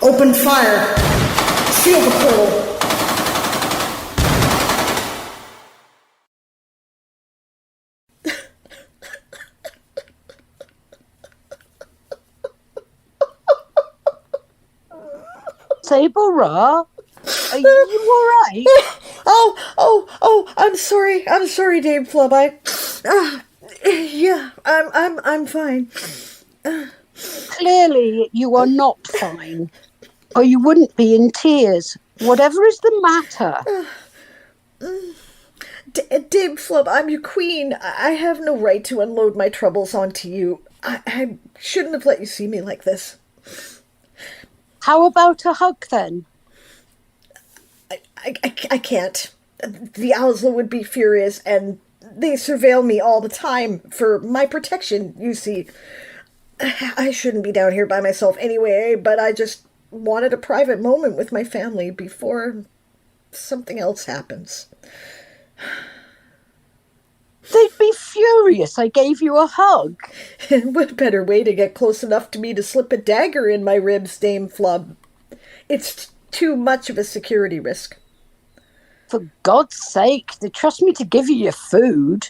Open fire. Seal the portal. Sable Raw, are you alright? Oh, I'm sorry, Dame Flubb. I'm fine. Clearly you are not fine, or you wouldn't be in tears. Whatever is the matter? Dame Flubb, I'm your queen. I have no right to unload my troubles onto you. I shouldn't have let you see me like this. How about a hug, then? I can't. The Owsla would be furious, and they surveil me all the time for my protection, you see. I shouldn't be down here by myself anyway, but I just wanted a private moment with my family before something else happens. They'd be furious I gave you a hug. What better way to get close enough to me to slip a dagger in my ribs, Dame Flubb? It's too much of a security risk. For God's sake, they trust me to give you your food.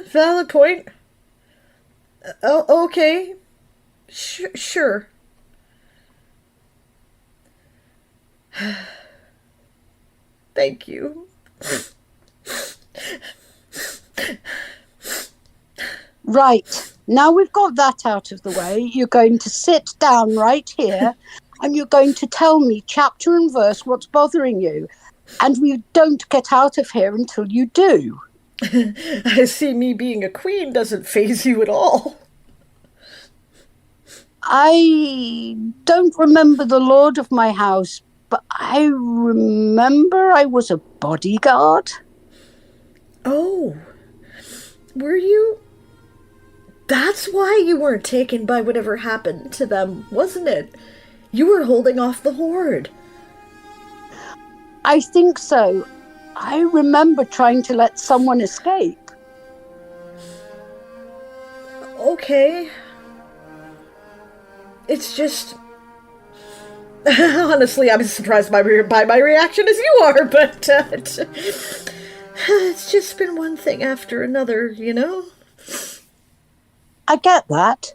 Valid point. Okay. Sure. Thank you. Right, now we've got that out of the way, you're going to sit down right here and you're going to tell me chapter and verse what's bothering you. And we don't get out of here until you do. I see me being a queen doesn't faze you at all. I don't remember the lord of my house, but I remember I was a bodyguard. Oh, were you? That's why you weren't taken by whatever happened to them, wasn't it? You were holding off the horde. I think so. I remember trying to let someone escape. Okay. It's just... Honestly, I'm as surprised by my reaction as you are, but it's just been one thing after another, you know? I get that.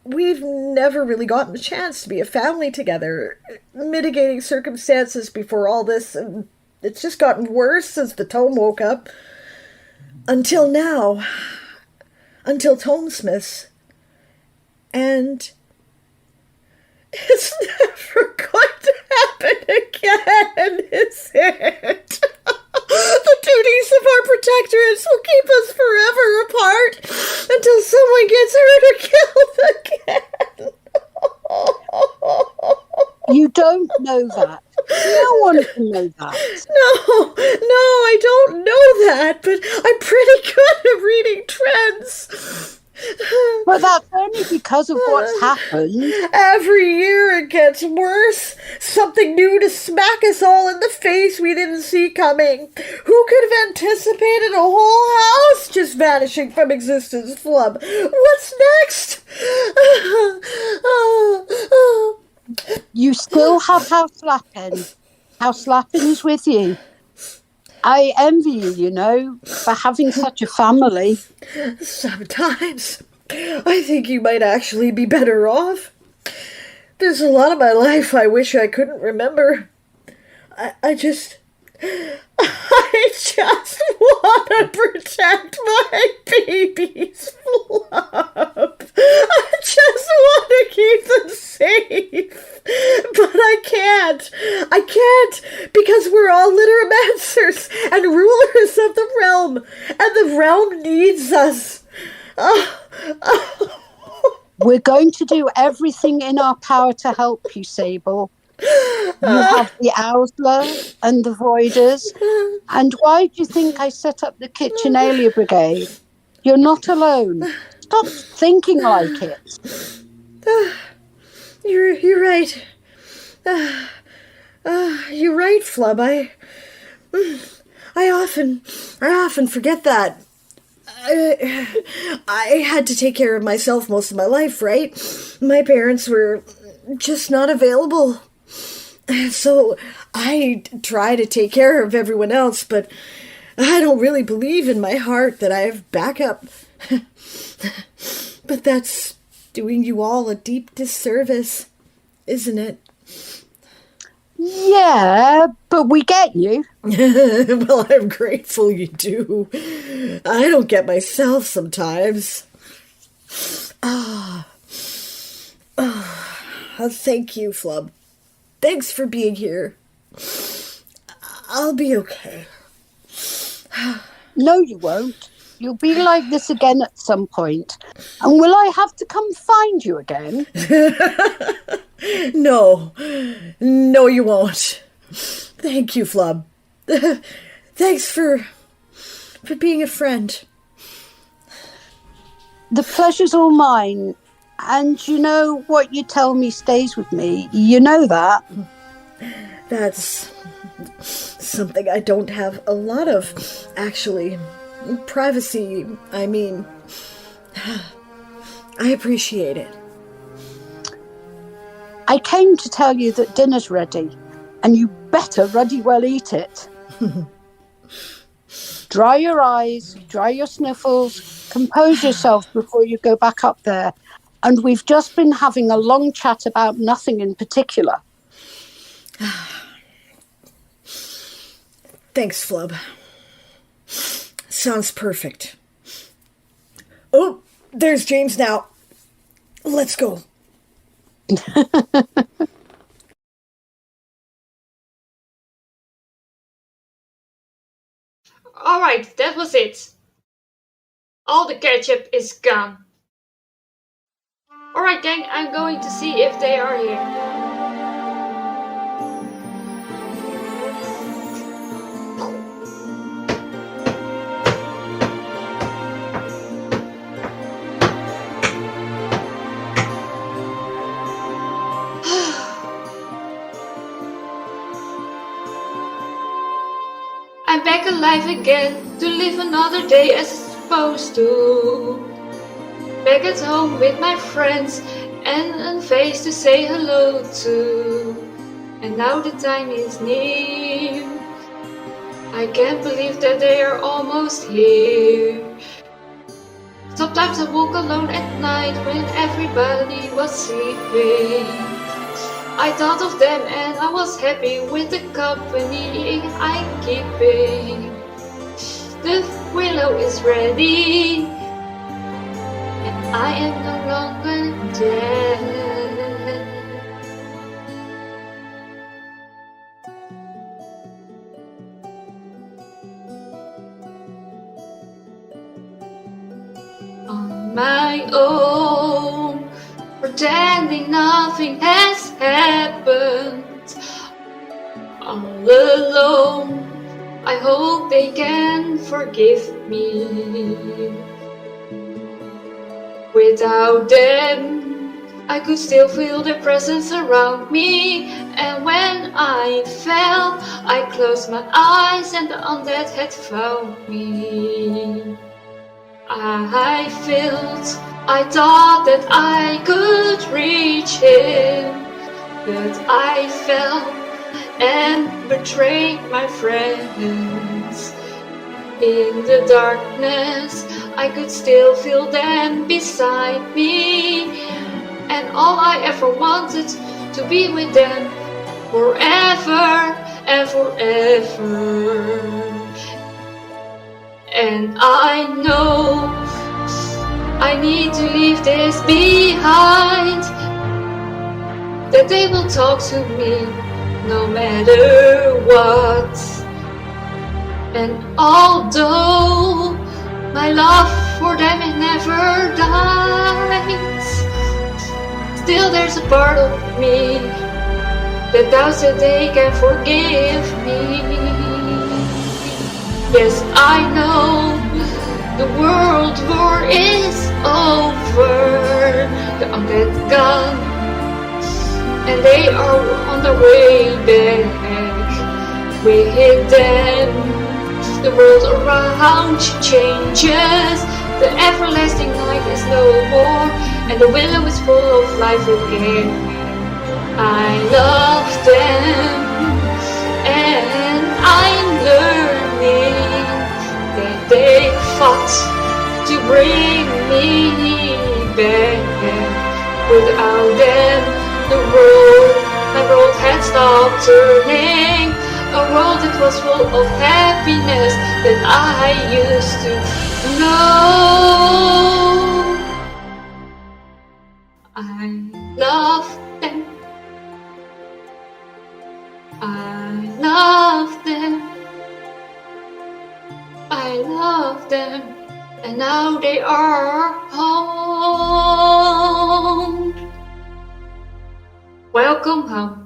We've never really gotten a chance to be a family together. Mitigating circumstances before all this, and it's just gotten worse since the Tome woke up. Until now. Until Tomesmiths. And it's never going to happen again, is it? The duties of our protectorates will keep us forever apart until someone gets hurt or killed again. You don't know that. No one can know that. No, I don't know that, but I'm pretty good at reading trends. But that's only because of what's happened. Every year it gets worse. Something new to smack us all in the face we didn't see coming. Who could have anticipated a whole house just vanishing from existence, Flubb? What's next? You still have House Lappin. House Lappin is with you. I envy you, you know, for having such a family. Sometimes I think you might actually be better off. There's a lot of my life I wish I couldn't remember. I just want to protect my babies, Flubb. I just want to keep them safe. But I can't because we're all litteramancers and rulers of the realm, and the realm needs us. We're going to do everything in our power to help you, Sable. You have the Owsler and the Voiders. And why do you think I set up the Kitchenalia Brigade? You're not alone. Stop thinking like it. You're right. You're right, Flubb. I often forget that. I had to take care of myself most of my life, right? My parents were just not available. So I try to take care of everyone else, but I don't really believe in my heart that I have backup. But that's doing you all a deep disservice, isn't it? Yeah, but we get you. Well, I'm grateful you do. I don't get myself sometimes. Thank you, Flubb. Thanks for being here. I'll be okay. No, you won't. You'll be like this again at some point. And will I have to come find you again? No, you won't. Thank you, Flubb. Thanks for being a friend. The pleasure's all mine. And you know what you tell me stays with me. You know that. That's something I don't have a lot of, actually. Privacy, I mean. I appreciate it. I came to tell you that dinner's ready, and you better ruddy well eat it. Dry your eyes, dry your sniffles, compose yourself before you go back up there. And we've just been having a long chat about nothing in particular. Thanks, Flubb. Sounds perfect. Oh, there's James now. Let's go. Alright, that was it. All the ketchup is gone. Alright gang, I'm going to see if they are here. back alive again to live another day as it's supposed to. Back at home with my friends and a face to say hello to. And now the time is near. I can't believe that they are almost here. Sometimes I walk alone at night when everybody was sleeping. I thought of them and I was happy with the company I'm keeping. The willow is ready and I am no longer dead. On my own, pretending nothing has happened. All alone, I hope they can forgive me. Without them, I could still feel their presence around me. And when I fell, I closed my eyes and the undead had found me. I felt, I thought that I could reach him, but I fell and betrayed my friends. In the darkness, I could still feel them beside me, and all I ever wanted to be with them forever and forever. And I know I need to leave this behind, that they will talk to me no matter what. And although my love for them it never dies, still there's a part of me that doubts that they can forgive me. Yes, I know the world war is over, the undead gone, and they are on their way back. We hit them, the world around changes, the everlasting night is no more, and the willow is full of life again. I love them, and I'm learning that they fought to bring me back. Without them, my world had stopped turning. A world that was full of happiness that I used to know. I love them. I love them. I love them. And now they are home. Welcome home.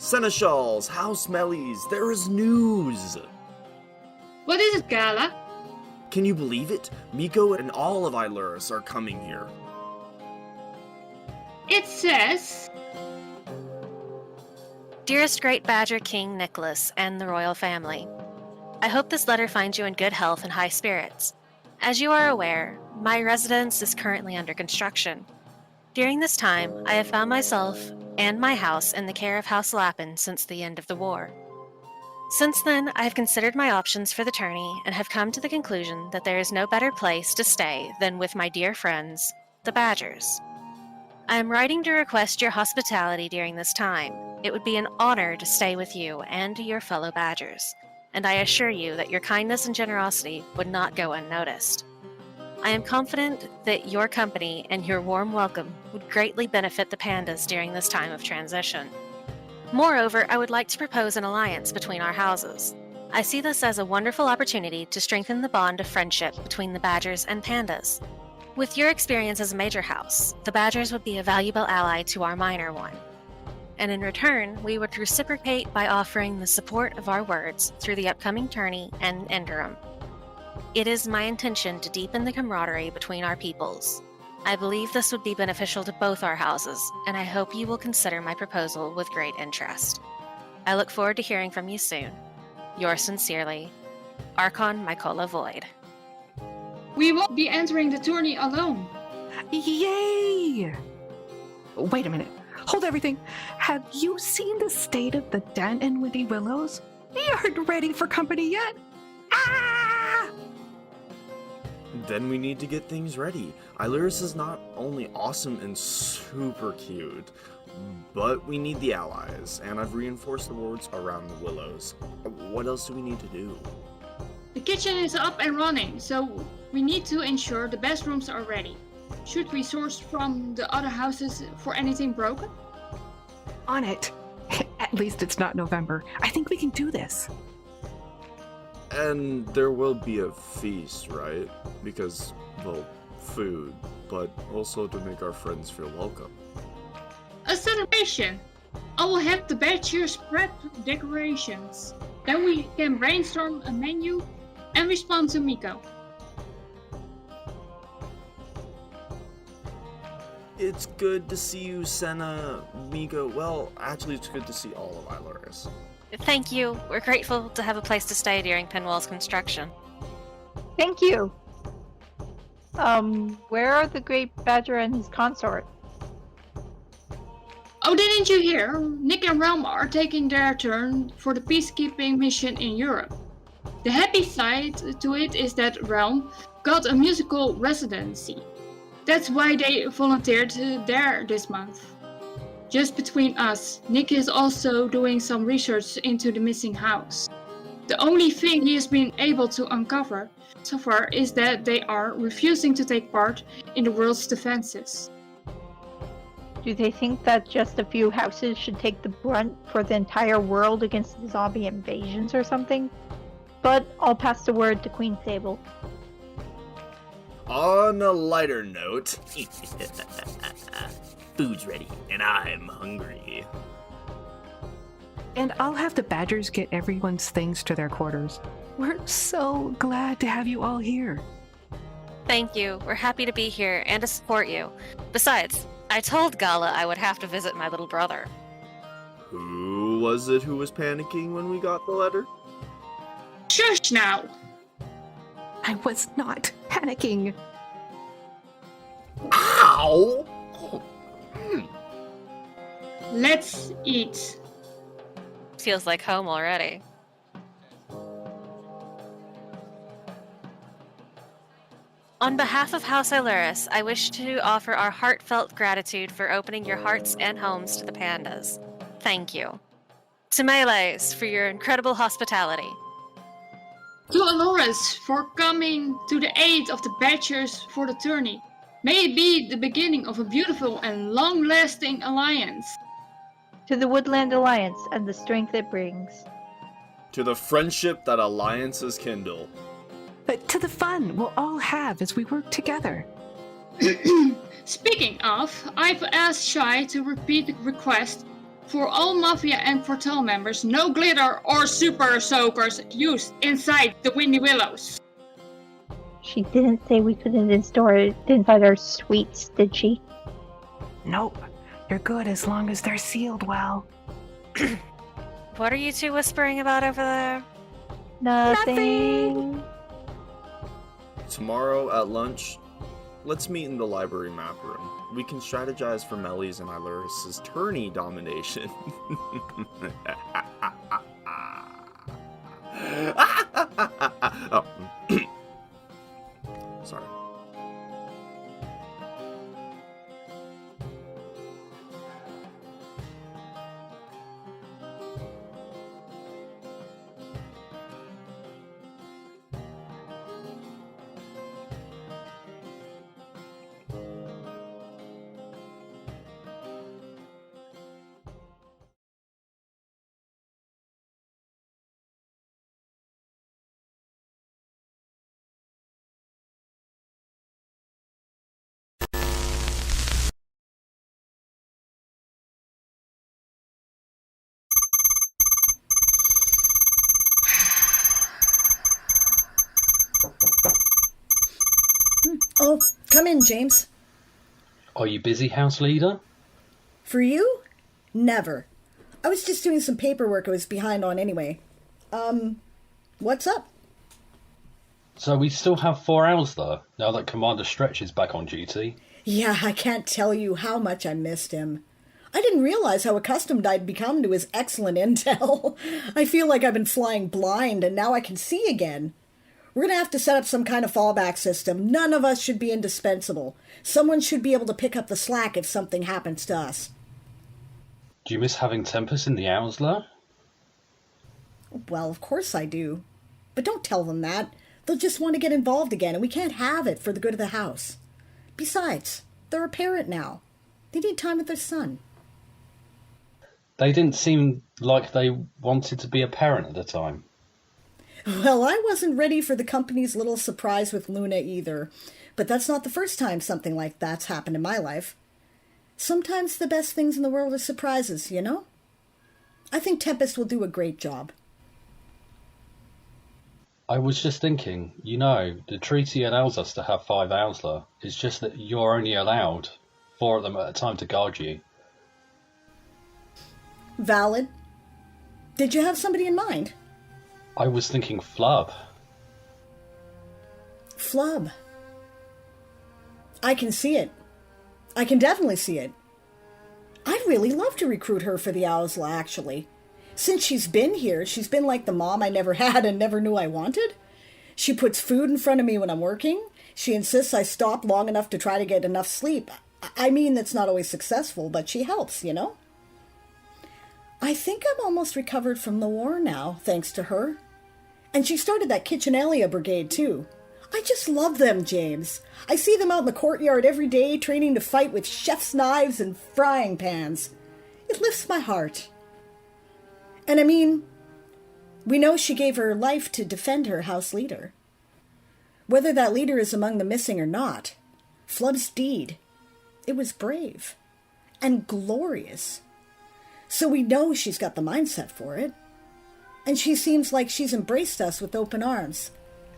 Seneschals, house mellies, there is news! What is it, Gala? Can you believe it? Miko and all of Ilurus are coming here. It says... Dearest Great Badger King Nicholas and the royal family, I hope this letter finds you in good health and high spirits. As you are aware, my residence is currently under construction. During this time, I have found myself and my house in the care of House Lappin since the end of the war. Since then, I have considered my options for the tourney and have come to the conclusion that there is no better place to stay than with my dear friends, the Badgers. I am writing to request your hospitality during this time. It would be an honor to stay with you and your fellow Badgers, and I assure you that your kindness and generosity would not go unnoticed. I am confident that your company and your warm welcome would greatly benefit the pandas during this time of transition. Moreover, I would like to propose an alliance between our houses. I see this as a wonderful opportunity to strengthen the bond of friendship between the Badgers and Pandas. With your experience as a major house, the Badgers would be a valuable ally to our minor one. And in return, we would reciprocate by offering the support of our words through the upcoming tourney and interim. It is my intention to deepen the camaraderie between our peoples. I believe this would be beneficial to both our houses, and I hope you will consider my proposal with great interest. I look forward to hearing from you soon. Yours sincerely, Archon Mykola Void. We won't be entering the tourney alone. Yay! Wait a minute. Hold everything. Have you seen the state of the den in Windy Willows? You aren't ready for company yet. Ah! Then we need to get things ready. Iluris is not only awesome and super cute, but we need the allies, and I've reinforced the wards around the willows. What else do we need to do? The kitchen is up and running, so we need to ensure the best rooms are ready. Should we source from the other houses for anything broken? On it. At least it's not November. I think we can do this. And there will be a feast, right? Because, well, food, but also to make our friends feel welcome. A celebration! I will have the Badgers prep decorations. Then we can brainstorm a menu and respond to Miko. It's good to see you, Senna, Miko. Well, actually, it's good to see all of Iluris. Thank you. We're grateful to have a place to stay during Pinwell's construction. Thank you. Where are the Great Badger and his consort? Oh, didn't you hear? Nick and Realm are taking their turn for the peacekeeping mission in Europe. The happy side to it is that Realm got a musical residency. That's why they volunteered there this month. Just between us, Nick is also doing some research into the missing house. The only thing he has been able to uncover so far is that they are refusing to take part in the world's defenses. Do they think that just a few houses should take the brunt for the entire world against the zombie invasions or something? But I'll pass the word to Queen Sable. On a lighter note, food's ready, and I'm hungry. And I'll have the Badgers get everyone's things to their quarters. We're so glad to have you all here. Thank you. We're happy to be here and to support you. Besides, I told Gala I would have to visit my little brother. Who was it who was panicking when we got the letter? Shush now! I was not panicking. Ow! Let's eat. Feels like home already. On behalf of House Iluris, I wish to offer our heartfelt gratitude for opening your hearts and homes to the pandas. Thank you. To Melees for your incredible hospitality. To Iluris for coming to the aid of the Badgers for the tourney. May it be the beginning of a beautiful and long-lasting alliance. To the Woodland Alliance and the strength it brings. To the friendship that alliances kindle. But to the fun we'll all have as we work together. Speaking of, I've asked Shy to repeat the request for all Mafia and Cartel members, no glitter or super soakers used inside the Windy Willows. She didn't say we couldn't store it inside our sweets, did she? Nope. You're good as long as they're sealed well. What are you two whispering about over there? Nothing. Tomorrow at lunch, let's meet in the library map room. We can strategize for Melees and Iluris' tourney domination. Oh. Sorry. Oh, come in, James. Are you busy, house leader? For you? Never. I was just doing some paperwork I was behind on anyway. What's up? So we still have 4 hours there, now that Commander Stretch is back on duty. Yeah, I can't tell you how much I missed him. I didn't realize how accustomed I'd become to his excellent intel. I feel like I've been flying blind, and now I can see again. We're going to have to set up some kind of fallback system. None of us should be indispensable. Someone should be able to pick up the slack if something happens to us. Do you miss having Tempest in the Owsla? Well, of course I do. But don't tell them that. They'll just want to get involved again, and we can't have it for the good of the house. Besides, they're a parent now. They need time with their son. They didn't seem like they wanted to be a parent at the time. Well, I wasn't ready for the company's little surprise with Luna either. But that's not the first time something like that's happened in my life. Sometimes the best things in the world are surprises, you know? I think Tempest will do a great job. I was just thinking, you know, the treaty allows us to have 5 Owsla. It's just that you're only allowed 4 of them at a time to guard you. Valid. Did you have somebody in mind? I was thinking Flubb. Flubb. I can see it. I can definitely see it. I'd really love to recruit her for the Owsla, actually. Since she's been here, she's been like the mom I never had and never knew I wanted. She puts food in front of me when I'm working. She insists I stop long enough to try to get enough sleep. I mean, that's not always successful, but she helps, you know? I think I'm almost recovered from the war now, thanks to her. And she started that Kitchenalia Brigade, too. I just love them, James. I see them out in the courtyard every day, training to fight with chef's knives and frying pans. It lifts my heart. And I mean, we know she gave her life to defend her house leader. Whether that leader is among the missing or not, Flubb's deed, it was brave and glorious. So we know she's got the mindset for it. And she seems like she's embraced us with open arms.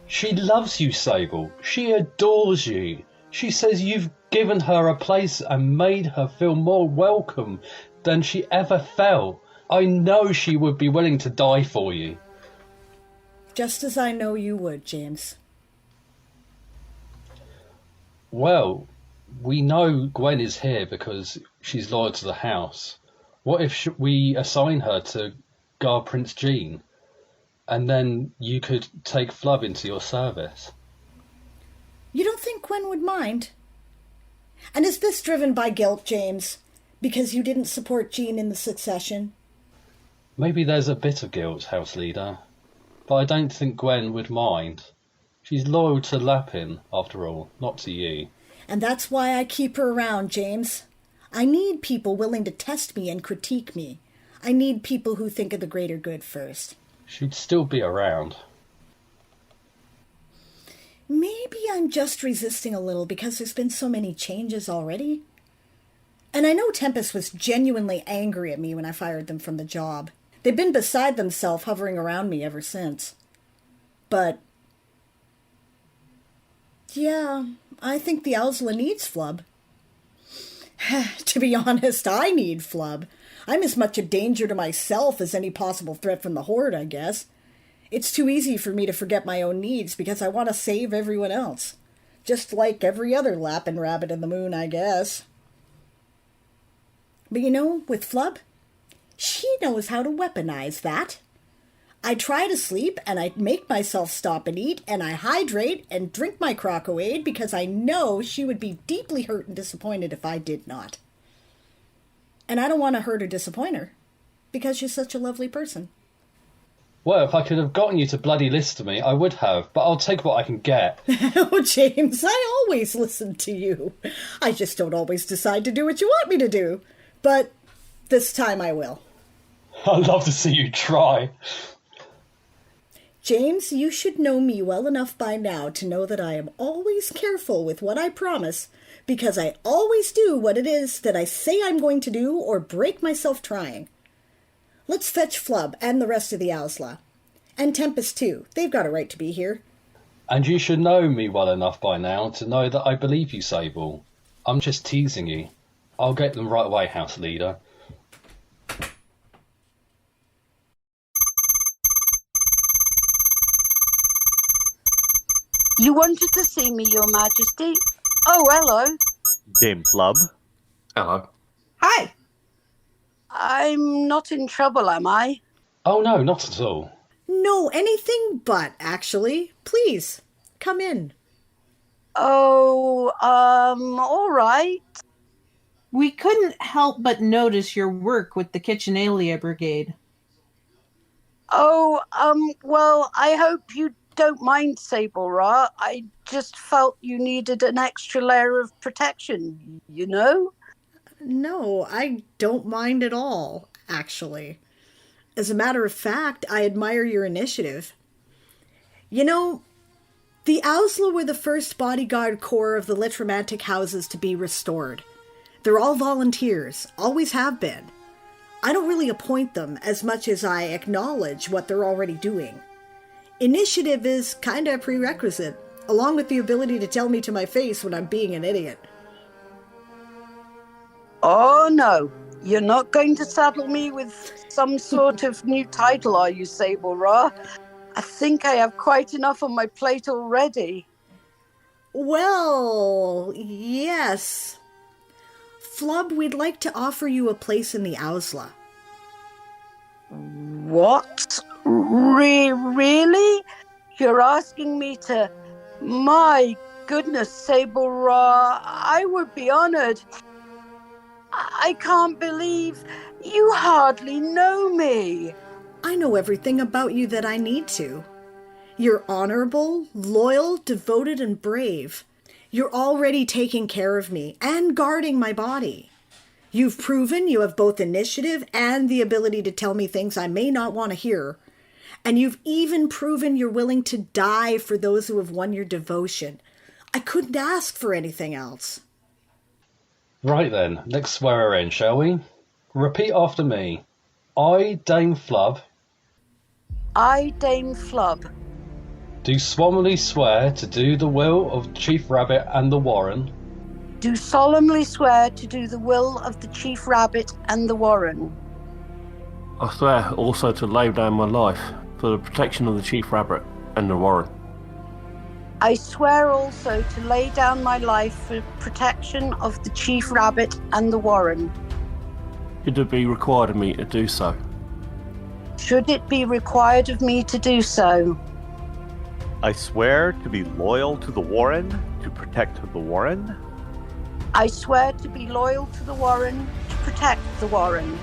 She loves you, Sable. She adores you. She says you've given her a place and made her feel more welcome than she ever felt. I know she would be willing to die for you. Just as I know you would, James. Well, we know Gwen is here because she's loyal to the house. What if we assign her to guard Prince Jean? And then you could take Flubb into your service. You don't think Gwen would mind? And is this driven by guilt, James? Because you didn't support Jean in the succession? Maybe there's a bit of guilt, House Leader. But I don't think Gwen would mind. She's loyal to Lapin, after all, not to you. And that's why I keep her around, James. I need people willing to test me and critique me. I need people who think of the greater good first. She'd still be around. Maybe I'm just resisting a little because there's been so many changes already. And I know Tempest was genuinely angry at me when I fired them from the job. They've been beside themselves hovering around me ever since. But yeah, I think the Owsla needs Flubb. To be honest, I need Flubb. I'm as much a danger to myself as any possible threat from the Horde, I guess. It's too easy for me to forget my own needs because I want to save everyone else. Just like every other lappin' rabbit in the moon, I guess. But you know, with Flubb, she knows how to weaponize that. I try to sleep, and I make myself stop and eat, and I hydrate and drink my Crocoade because I know she would be deeply hurt and disappointed if I did not. And I don't want to hurt or disappoint her, because she's such a lovely person. Well, if I could have gotten you to bloody listen to me, I would have, but I'll take what I can get. Oh, James, I always listen to you. I just don't always decide to do what you want me to do. But this time I will. I'd love to see you try. James, you should know me well enough by now to know that I am always careful with what I promise, because I always do what it is that I say I'm going to do or break myself trying. Let's fetch Flubb and the rest of the Owsla. And Tempest, too. They've got a right to be here. And you should know me well enough by now to know that I believe you, Sable. I'm just teasing you. I'll get them right away, House Leader. You wanted to see me, Your Majesty? Oh, hello. Dame Flubb. Hello. Hi. I'm not in trouble, am I? Oh, no, not at all. No, anything but, actually. Please, come in. Oh, all right. We couldn't help but notice your work with the Kitchenalia Brigade. Oh, well, I hope you don't mind, Sable Ra. I just felt you needed an extra layer of protection, you know? No, I don't mind at all, actually. As a matter of fact, I admire your initiative. You know, the Ausla were the first bodyguard corps of the Litromantic houses to be restored. They're all volunteers, always have been. I don't really appoint them as much as I acknowledge what they're already doing. Initiative is kinda a prerequisite, along with the ability to tell me to my face when I'm being an idiot. Oh, no. You're not going to saddle me with some sort of new title, are you, Sable Ra? I think I have quite enough on my plate already. Well, yes. Flubb, we'd like to offer you a place in the Ausla. What? Really? You're asking me to... My goodness, Sable Ra, I would be honored. I can't believe you hardly know me. I know everything about you that I need to. You're honorable, loyal, devoted, and brave. You're already taking care of me and guarding my body. You've proven you have both initiative and the ability to tell me things I may not want to hear. And you've even proven you're willing to die for those who have won your devotion. I couldn't ask for anything else. Right then, let's swear her in, shall we? Repeat after me. I, Dame Flubb, I, Dame Flubb, do solemnly swear to do the will of Chief Rabbit and the Warren, do solemnly swear to do the will of the Chief Rabbit and the Warren. I swear also to lay down my life for the protection of the Chief Rabbit and the Warren. I swear also to lay down my life for protection of the Chief Rabbit and the Warren. Should it be required of me to do so? Should it be required of me to do so? I swear to be loyal to the Warren, to protect the Warren. I swear to be loyal to the Warren, to protect the Warren.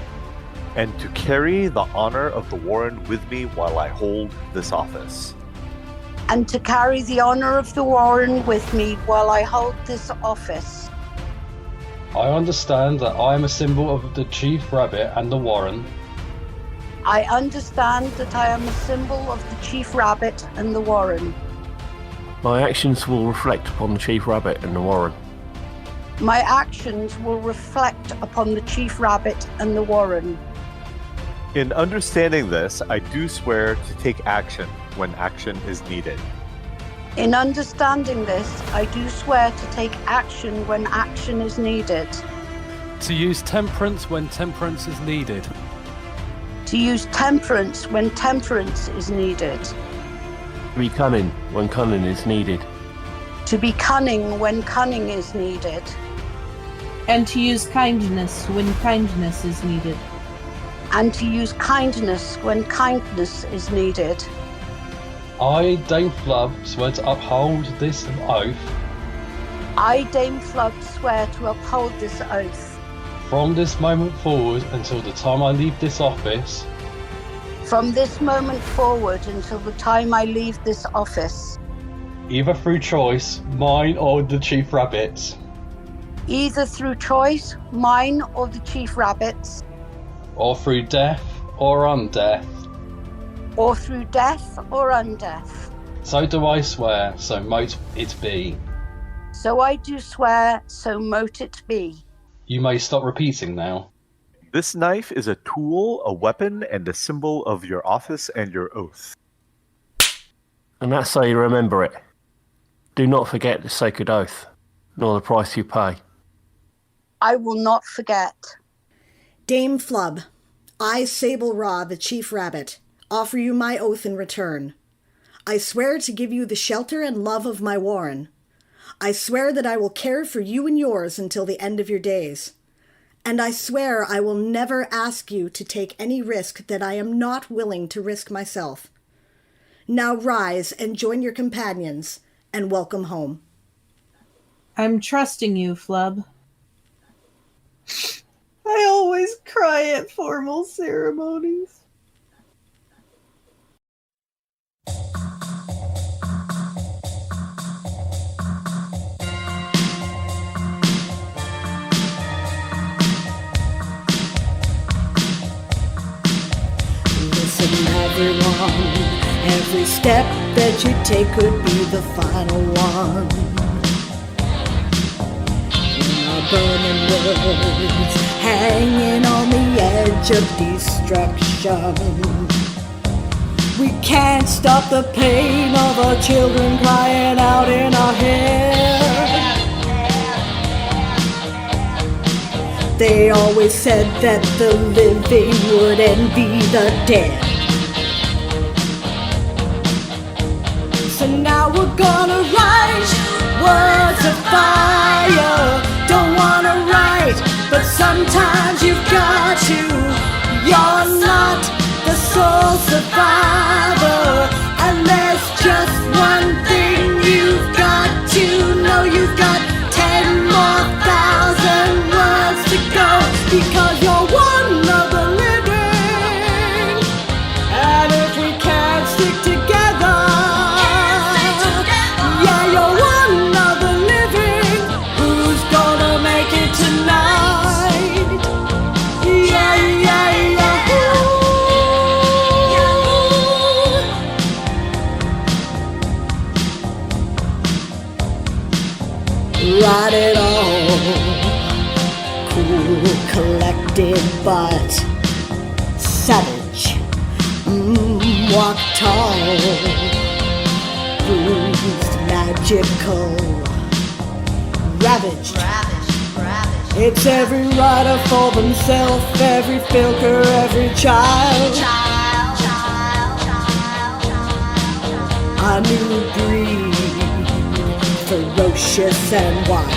And to carry the honor of the Warren with me while I hold this office. And to carry the honor of the Warren with me while I hold this office. I understand that I am a symbol of the Chief Rabbit and the Warren. I understand that I am a symbol of the Chief Rabbit and the Warren. My actions will reflect upon the Chief Rabbit and the Warren. My actions will reflect upon the Chief Rabbit and the Warren. In understanding this, I do swear to take action when action is needed. In understanding this, I do swear to take action when action is needed. To use temperance when temperance is needed. To use temperance when temperance is needed. To be cunning when cunning is needed. To be cunning when cunning is needed. And to use kindness when kindness is needed. And to use kindness when kindness is needed. I, Dame Flubb, swear to uphold this oath. I, Dame Flubb, swear to uphold this oath. From this moment forward until the time I leave this office. From this moment forward until the time I leave this office. Either through choice, mine or the Chief Rabbit's. Either through choice, mine or the Chief Rabbit's. Or through death or undeath. Or through death or undeath. So do I swear, so mote it be. So I do swear, so mote it be. You may stop repeating now. This knife is a tool, a weapon, and a symbol of your office and your oath. And that's how you remember it. Do not forget the sacred oath, nor the price you pay. I will not forget. Dame Flubb, I, Sable Raw, the Chief Rabbit, offer you my oath in return. I swear to give you the shelter and love of my warren. I swear that I will care for you and yours until the end of your days. And I swear I will never ask you to take any risk that I am not willing to risk myself. Now rise and join your companions, and welcome home. I'm trusting you, Flubb. I always cry at formal ceremonies. Listen, everyone, every step that you take could be the final one. In our burning words, hanging on the edge of destruction. We can't stop the pain of our children crying out in our head. They always said that the living would envy the dead. So now we're gonna write words of fire. Don't wanna write, but sometimes you've got to. You're not the sole survivor, and there's just one thing you've got to know. You've got 10,000 more words to go, because you're one of the living. And if we can't stick together, yeah, you're one of the living. Who's gonna make it tonight? Yeah, yeah, yeah. Right it all, cool, collected, but savage. Walk tall, bruised, magical, ravaged. It's every rider for themselves, every filker, every child. A new breed, ferocious and wild.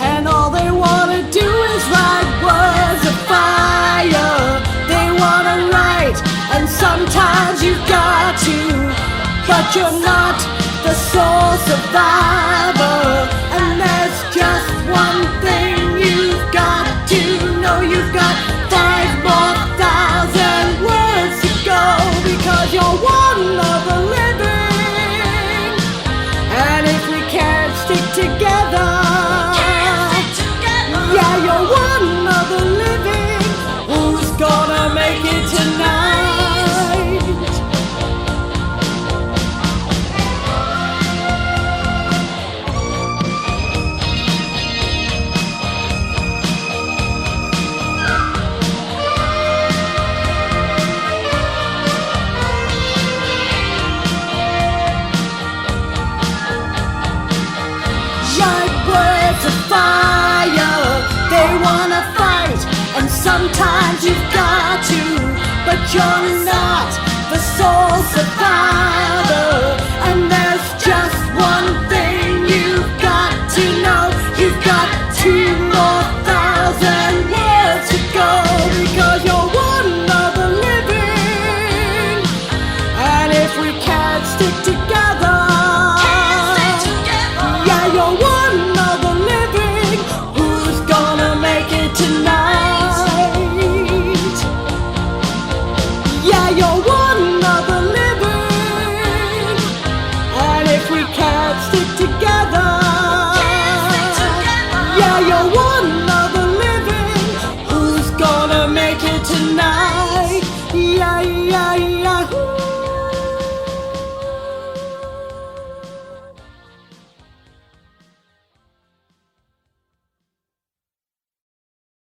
And all they wanna do is write words of fire. They wanna write, and sometimes you've got to, but you're not the sole survivor. And there's just one thing you've got to know. You've got 5,000 more words to go, because you're one of the living. And if we can't stick together, yeah, you're one of the living. Who's gonna make it tonight? Fire, they wanna fight, and sometimes you've got to, but you're not the sole survivor.